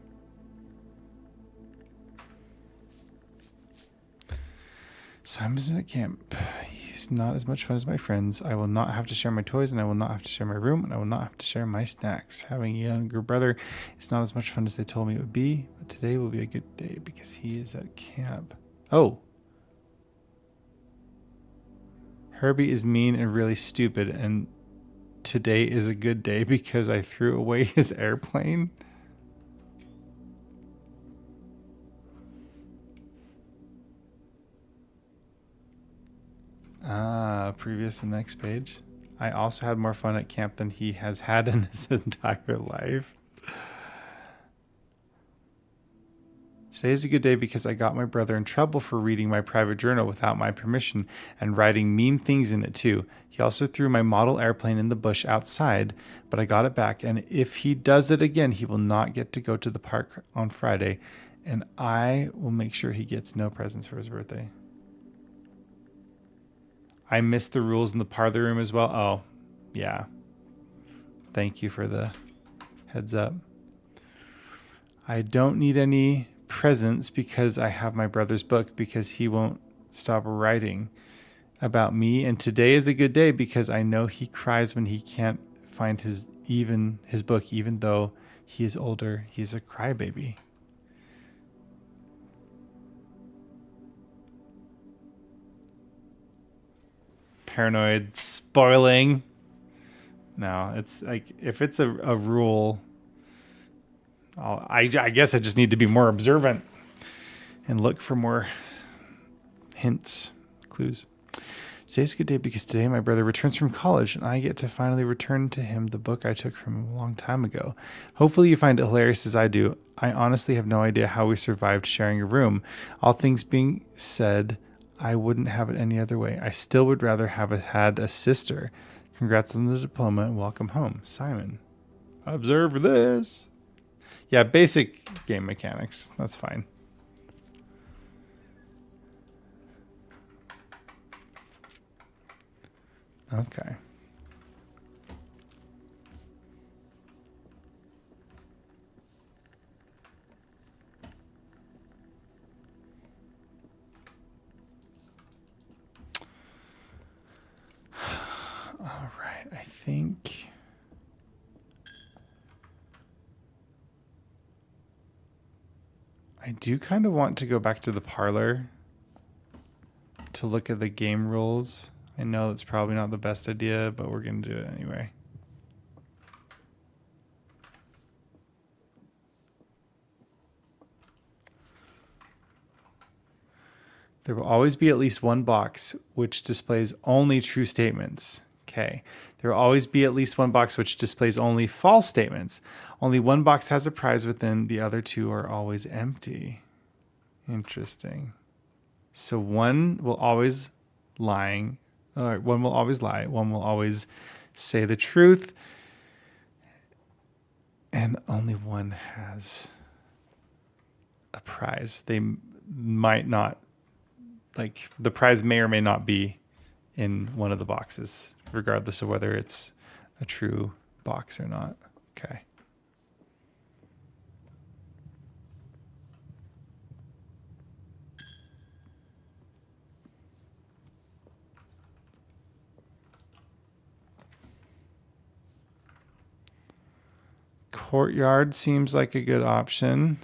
S1: Simon's at camp. He's not as much fun as my friends. I will not have to share my toys, and I will not have to share my room, and I will not have to share my snacks. Having a younger brother is not as much fun as they told me it would be, but today will be a good day because he is at camp. Oh. Herbie is mean and really stupid, and today is a good day because I threw away his airplane. Previous and next page. I also had more fun at camp than he has had in his entire life. Today is a good day because I got my brother in trouble for reading my private journal without my permission and writing mean things in it too. He also threw my model airplane in the bush outside, but I got it back. And if he does it again, he will not get to go to the park on Friday. And I will make sure he gets no presents for his birthday. I missed the rules in the parlor room as well. Oh, yeah. Thank you for the heads up. I don't need any presents because I have my brother's book because he won't stop writing about me. And today is a good day because I know he cries when he can't find his book, even though he is older. He's a crybaby. Paranoid spoiling. No, it's like if it's a rule, I guess I just need to be more observant and look for more hints, clues. Today's a good day because today my brother returns from college and I get to finally return to him the book I took from him a long time ago. Hopefully you find it hilarious as I do. I honestly have no idea how we survived sharing a room. All things being said, I wouldn't have it any other way. I still would rather have had a sister. Congrats on the diploma and welcome home, Simon. Observe this. Yeah, basic game mechanics. That's fine. Okay. All right, I think I do kind of want to go back to the parlor to look at the game rules. I know that's probably not the best idea, but we're going to do it anyway. There will always be at least one box which displays only true statements. Okay. There will always be at least one box which displays only false statements. Only one box has a prize within, the other two are always empty. Interesting. So one will always one will always lie, one will always say the truth, and only one has a prize. They might not, like, the prize may or may not be in one of the boxes, regardless of whether it's a true box or not. Okay. Courtyard seems like a good option.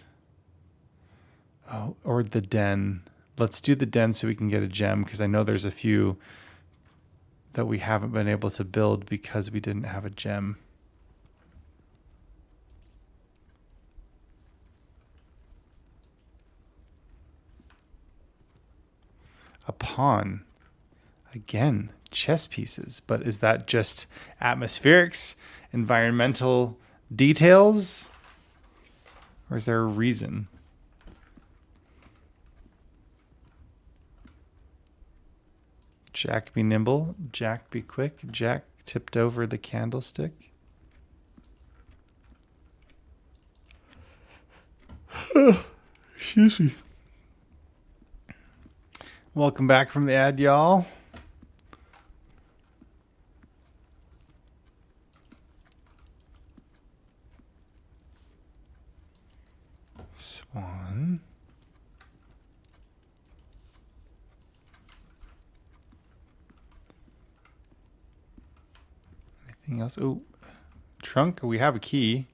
S1: Oh, or the den. Let's do the den so we can get a gem, because I know there's a few that we haven't been able to build because we didn't have a gem. A pawn. Again, chess pieces. But is that just atmospherics, environmental details? Or is there a reason? Jack be nimble, Jack be quick, Jack tipped over the candlestick. Excuse me. Welcome back from the ad, y'all. Swan. Anything else? Oh, trunk. We have a key.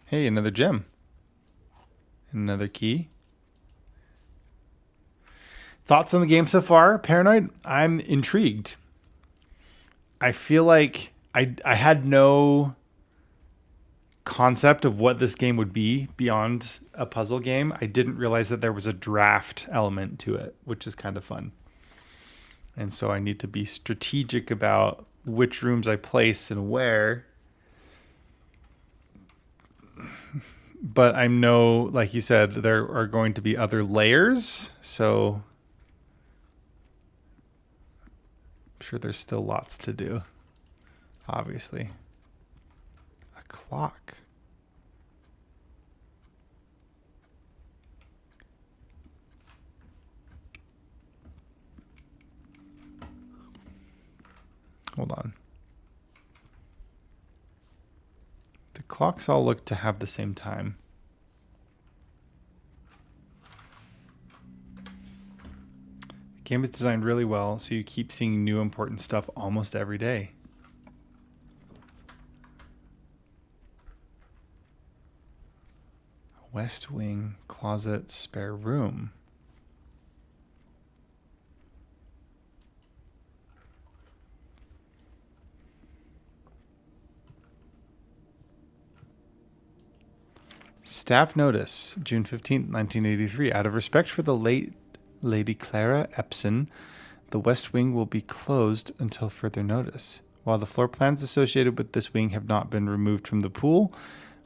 S1: Hey, another gem. Another key. Thoughts on the game so far? Paranoid? I'm intrigued. I feel like I had no concept of what this game would be beyond a puzzle game. I didn't realize that there was a draft element to it, which is kind of fun. And so I need to be strategic about which rooms I place and where. But I know, like you said, there are going to be other layers. So I'm sure there's still lots to do, obviously. A clock. Hold on. The clocks all look to have the same time. The game is designed really well, so you keep seeing new important stuff almost every day. West wing, closet, spare room. Staff notice, June 15th, 1983. Out of respect for the late Lady Clara Epson, the West Wing will be closed until further notice. While the floor plans associated with this wing have not been removed from the pool,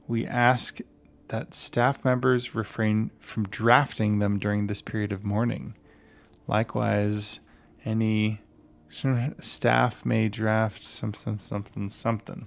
S1: we ask that staff members refrain from drafting them during this period of mourning. Likewise, any staff may draft something.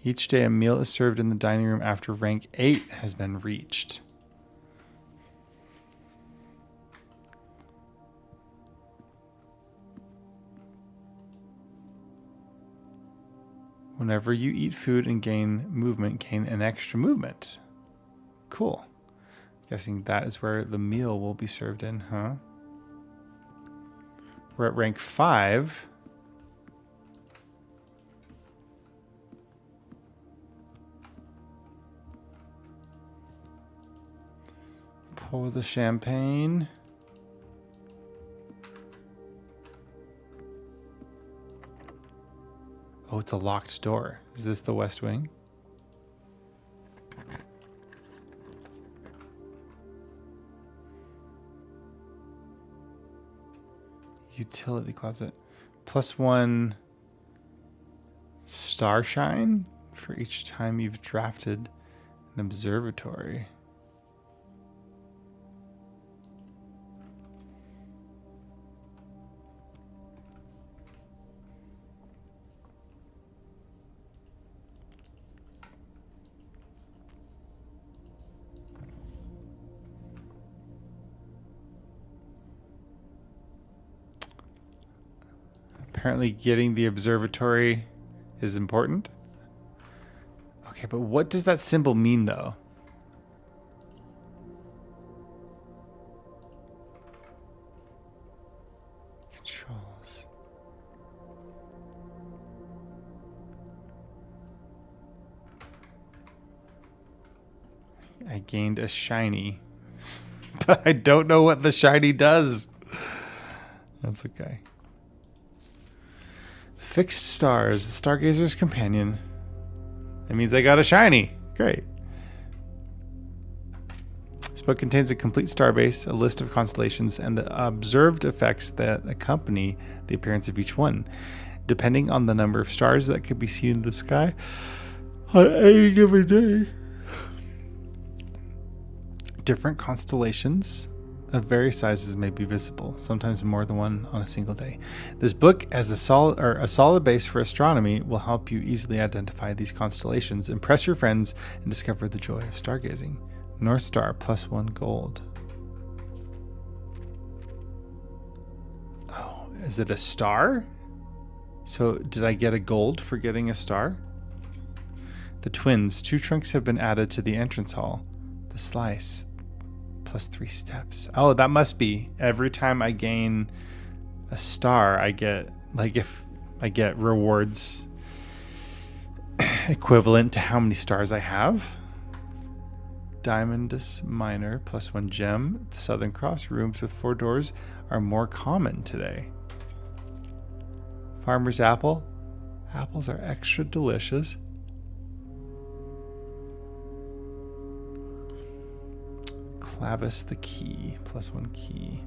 S1: Each day a meal is served in the dining room after rank 8 has been reached. Whenever you eat food and gain movement, gain an extra movement. Cool. Guessing that is where the meal will be served in, huh? We're at rank 5. Pour the champagne. Oh, it's a locked door. Is this the West Wing? Utility closet. +1 star shine for each time you've drafted an observatory. Apparently getting the observatory is important. Okay, but what does that symbol mean, though? Controls. I gained a shiny, but I don't know what the shiny does. That's okay. Fixed stars, the Stargazer's companion. That means I got a shiny. Great. This book contains a complete starbase, a list of constellations, and the observed effects that accompany the appearance of each one, depending on the number of stars that could be seen in the sky on any given day. Different constellations of various sizes may be visible, sometimes more than one on a single day. This book, as a solid base for astronomy, will help you easily identify these constellations, impress your friends, and discover the joy of stargazing. North Star +1 gold. Oh, is it a star? So did I get a gold for getting a star? The twins. 2 trunks have been added to the entrance hall. The slice. +3 steps. Oh, that must be every time I gain a star, I get, like, if I get rewards equivalent to how many stars I have. Diamondus Minor +1 gem. The Southern Cross rooms with 4 doors are more common today. Farmer's apple. Apples are extra delicious. Clavis the key, +1 key.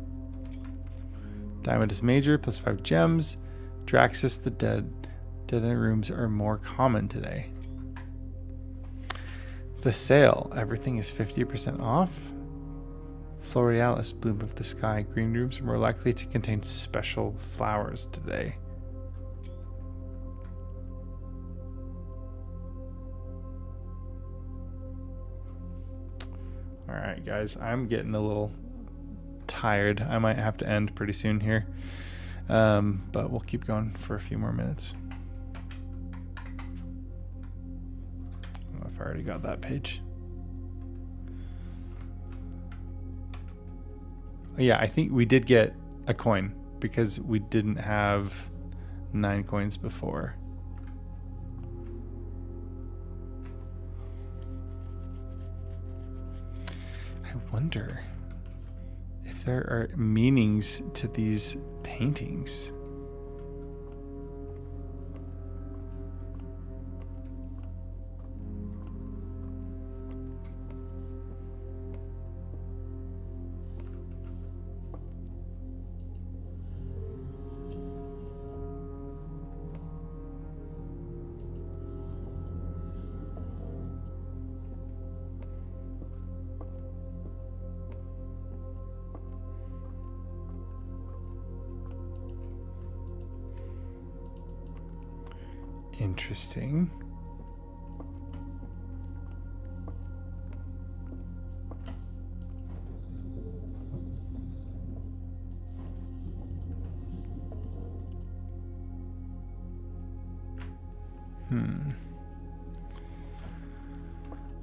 S1: Diamondus Major +5 gems. Draxus the dead end rooms are more common today. The sale, everything is 50% off. Florealis, bloom of the sky. Green rooms are more likely to contain special flowers today. All right, guys, I'm getting a little tired. I might have to end pretty soon here. But we'll keep going for a few more minutes. I don't know if I already got that page. Yeah, I think we did get a coin because we didn't have 9 coins before. I wonder if there are meanings to these paintings. Interesting.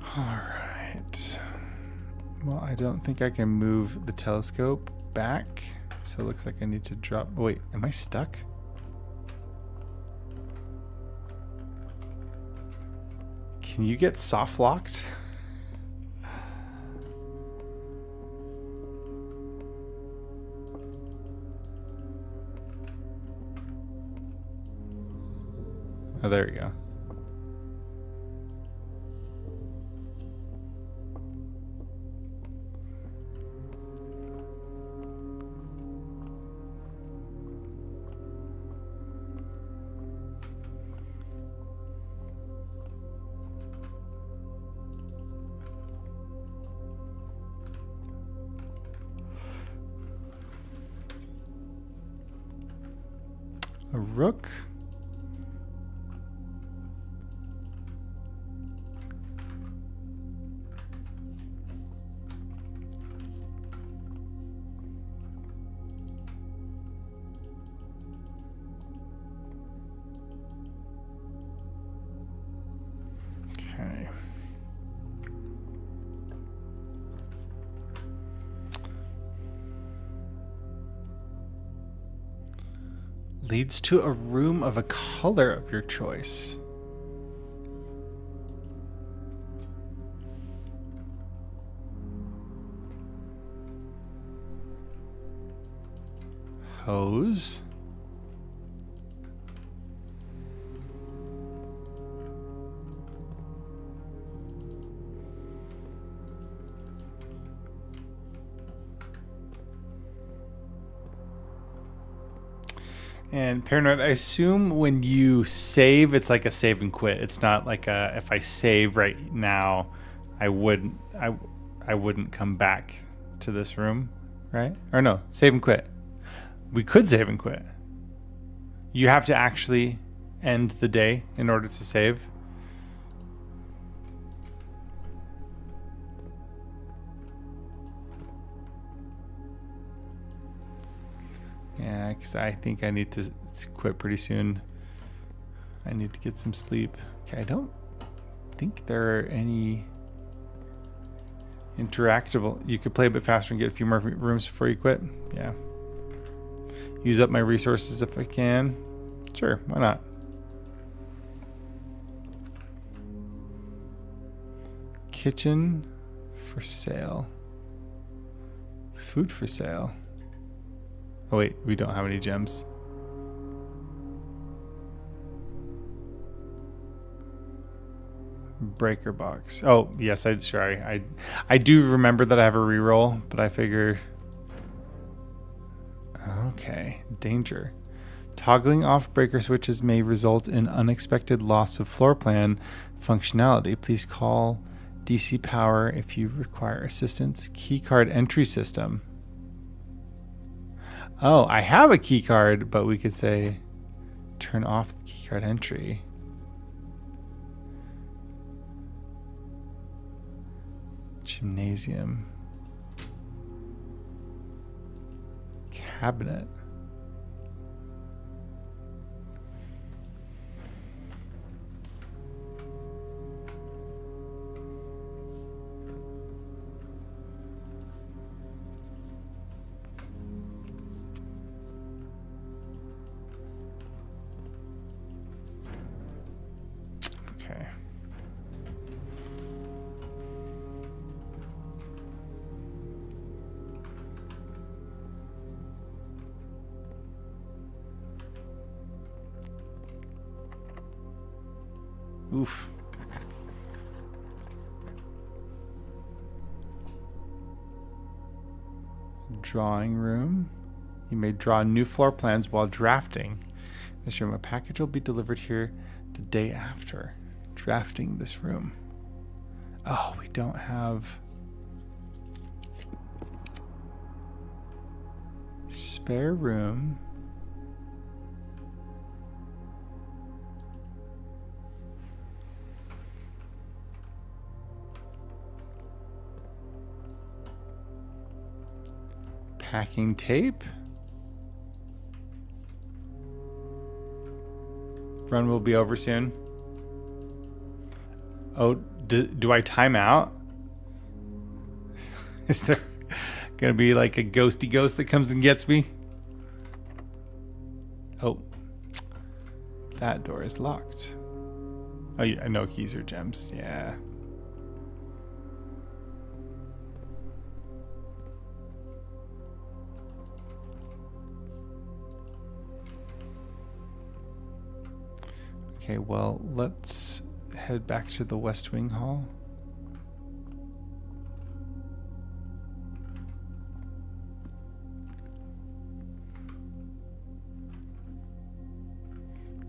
S1: All right. Well, I don't think I can move the telescope back. So it looks like I need to drop. Oh, wait, am I stuck? Can you get soft locked? Oh, there we go. A rook. Okay. Leads to a room of a color of your choice. Hose. And Paranoid, I assume when you save, it's like a save and quit. It's not like a, if I save right now, I wouldn't come back to this room, right? Or no, save and quit. We could save and quit. You have to actually end the day in order to save. Yeah, because I think I need to quit pretty soon. I need to get some sleep. Okay, I don't think there are any interactable. You could play a bit faster and get a few more rooms before you quit. Yeah. Use up my resources if I can. Sure, why not? Kitchen for sale. Food for sale. Oh wait, we don't have any gems. Breaker box. Oh yes, I do remember that I have a reroll, but I figure. Okay, danger. Toggling off breaker switches may result in unexpected loss of floor plan functionality. Please call DC Power if you require assistance. Keycard entry system. Oh, I have a key card, but we could say turn off the key card entry. Gymnasium. Cabinet. Okay. Oof. Drawing room. You may draw new floor plans while drafting this room. A package will be delivered here the day after. Drafting this room. Oh, we don't have spare room. Packing tape. Run will be over soon. Oh, do I time out? Is there gonna be like a ghosty ghost that comes and gets me? Oh, that door is locked. Oh, yeah, no keys or gems. Yeah. Okay, well, let's head back to the West Wing Hall.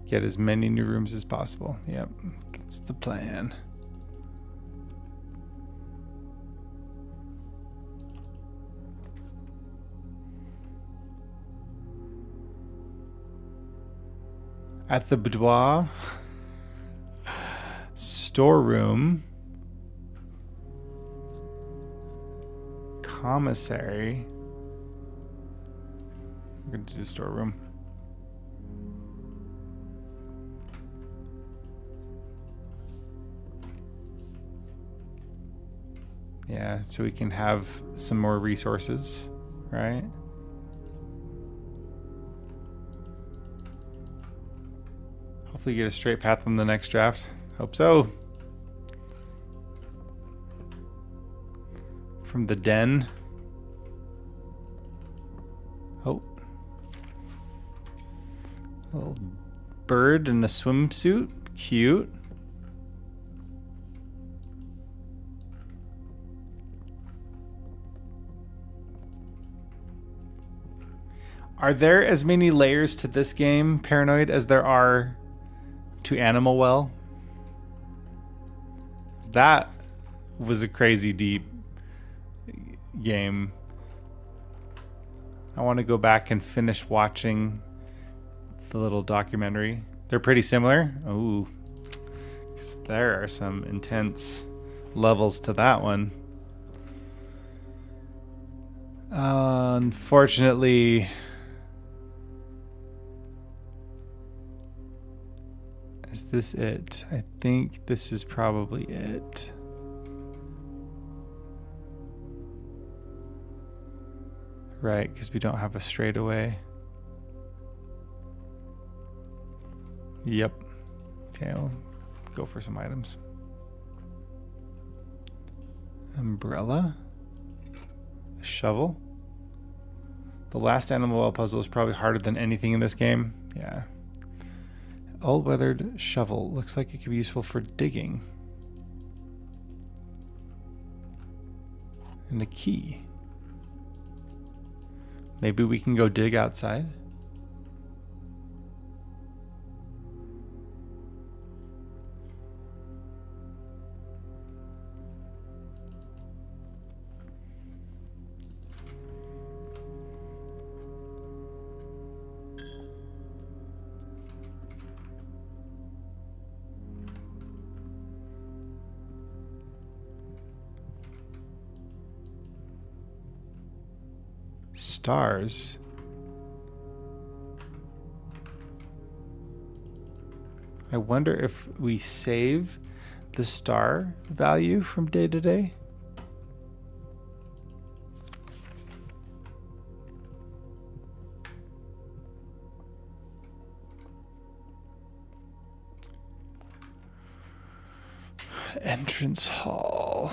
S1: Get as many new rooms as possible. Yep, that's the plan. At the boudoir, storeroom, commissary. I'm going to do storeroom. Yeah, so we can have some more resources, right? Hopefully get a straight path on the next draft. Hope so. From the den. Oh. Little bird in a swimsuit. Cute. Are there as many layers to this game, Paranoid, as there are to Animal Well? That was a crazy deep game. I want to go back and finish watching the little documentary. They're pretty similar. Ooh, 'cause there are some intense levels to that one. Unfortunately, is this it? I think this is probably it. Right, because we don't have a straightaway. Yep. Okay, I'll go for some items. Umbrella. A shovel. The last Animal Well puzzle is probably harder than anything in this game. Yeah. Old weathered shovel. Looks like it could be useful for digging. And a key. Maybe we can go dig outside. stars. I wonder if we save the star value from day to day. Entrance hall.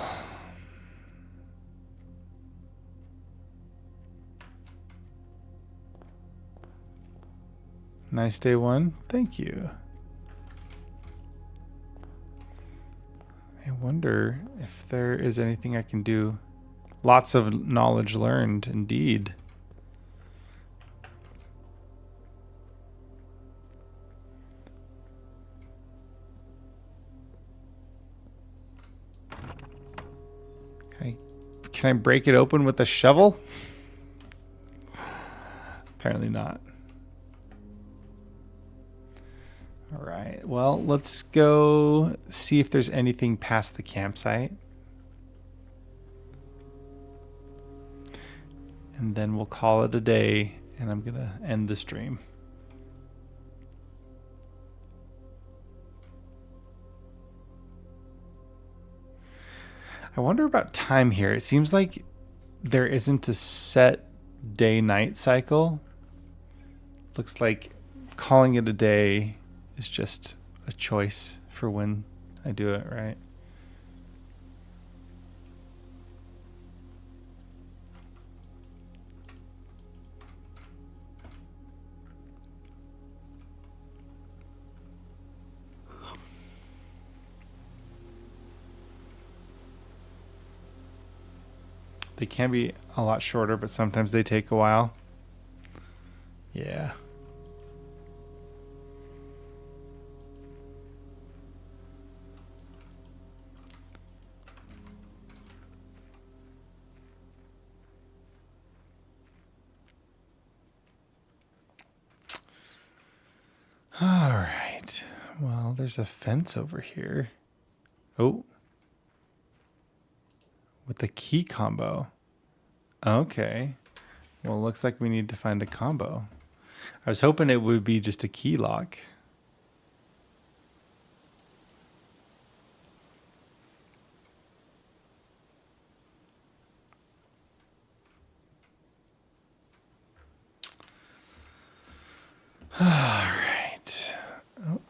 S1: Nice day one. Thank you. I wonder if there is anything I can do. Lots of knowledge learned, indeed. Okay. Can I break it open with a shovel? Apparently not. All right. Well, let's go see if there's anything past the campsite. And then we'll call it a day, and I'm going to end the stream. I wonder about time here. It seems like there isn't a set day-night cycle. Looks like calling it a day is just a choice for when I do it, right? They can be a lot shorter, but sometimes they take a while. Yeah. All right. Well, there's a fence over here. Oh. With the key combo. Okay. Well, looks like we need to find a combo. I was hoping it would be just a key lock. All right. Oh.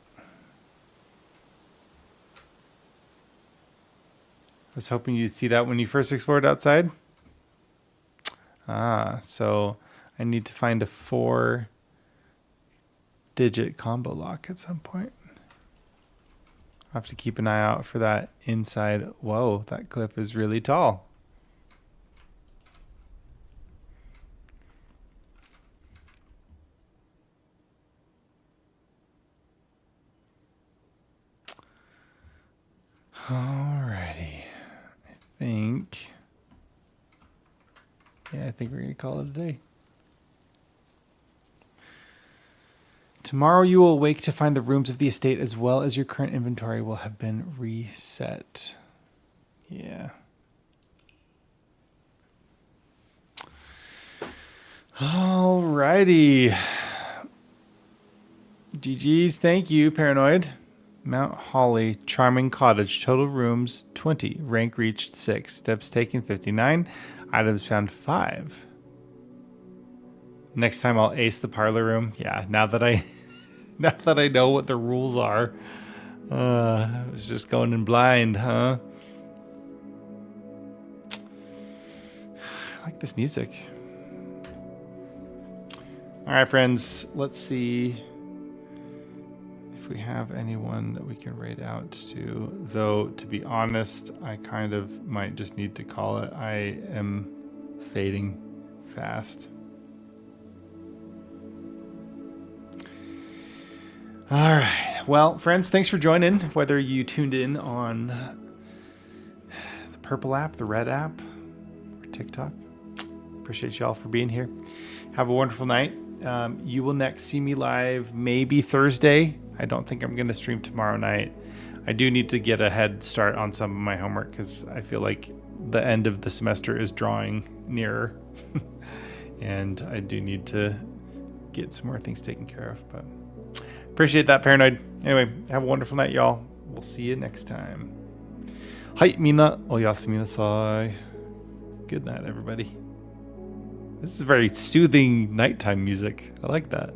S1: I was hoping you'd see that when you first explored outside. Ah, so I need to find a 4-digit combo lock at some point. I'll have to keep an eye out for that inside. Whoa, that cliff is really tall. Alrighty. I think we're going to call it a day. Tomorrow you will awake to find the rooms of the estate as well as your current inventory will have been reset. Yeah. Alrighty. GG's. Thank you, Paranoid. Mount Holly, charming cottage, total rooms 20, rank reached 6, steps taken 59, items found 5. Next time I'll ace the parlor room. Yeah, now that I know what the rules are. I was just going in blind, huh? I like this music. All right, friends, let's see if we have anyone that we can raid out to. Though, to be honest, I kind of might just need to call it. I am fading fast. All right. Well, friends, thanks for joining. Whether you tuned in on the purple app, the red app, or TikTok, appreciate y'all for being here. Have a wonderful night. You will next see me live maybe Thursday. I don't think I'm going to stream tomorrow night. I do need to get a head start on some of my homework because I feel like the end of the semester is drawing nearer. and I do need to get some more things taken care of. But appreciate that, Paranoid. Anyway, have a wonderful night, y'all. We'll see you next time. Hai, mina oyasumi nasai. Good night, everybody. This is very soothing nighttime music. I like that.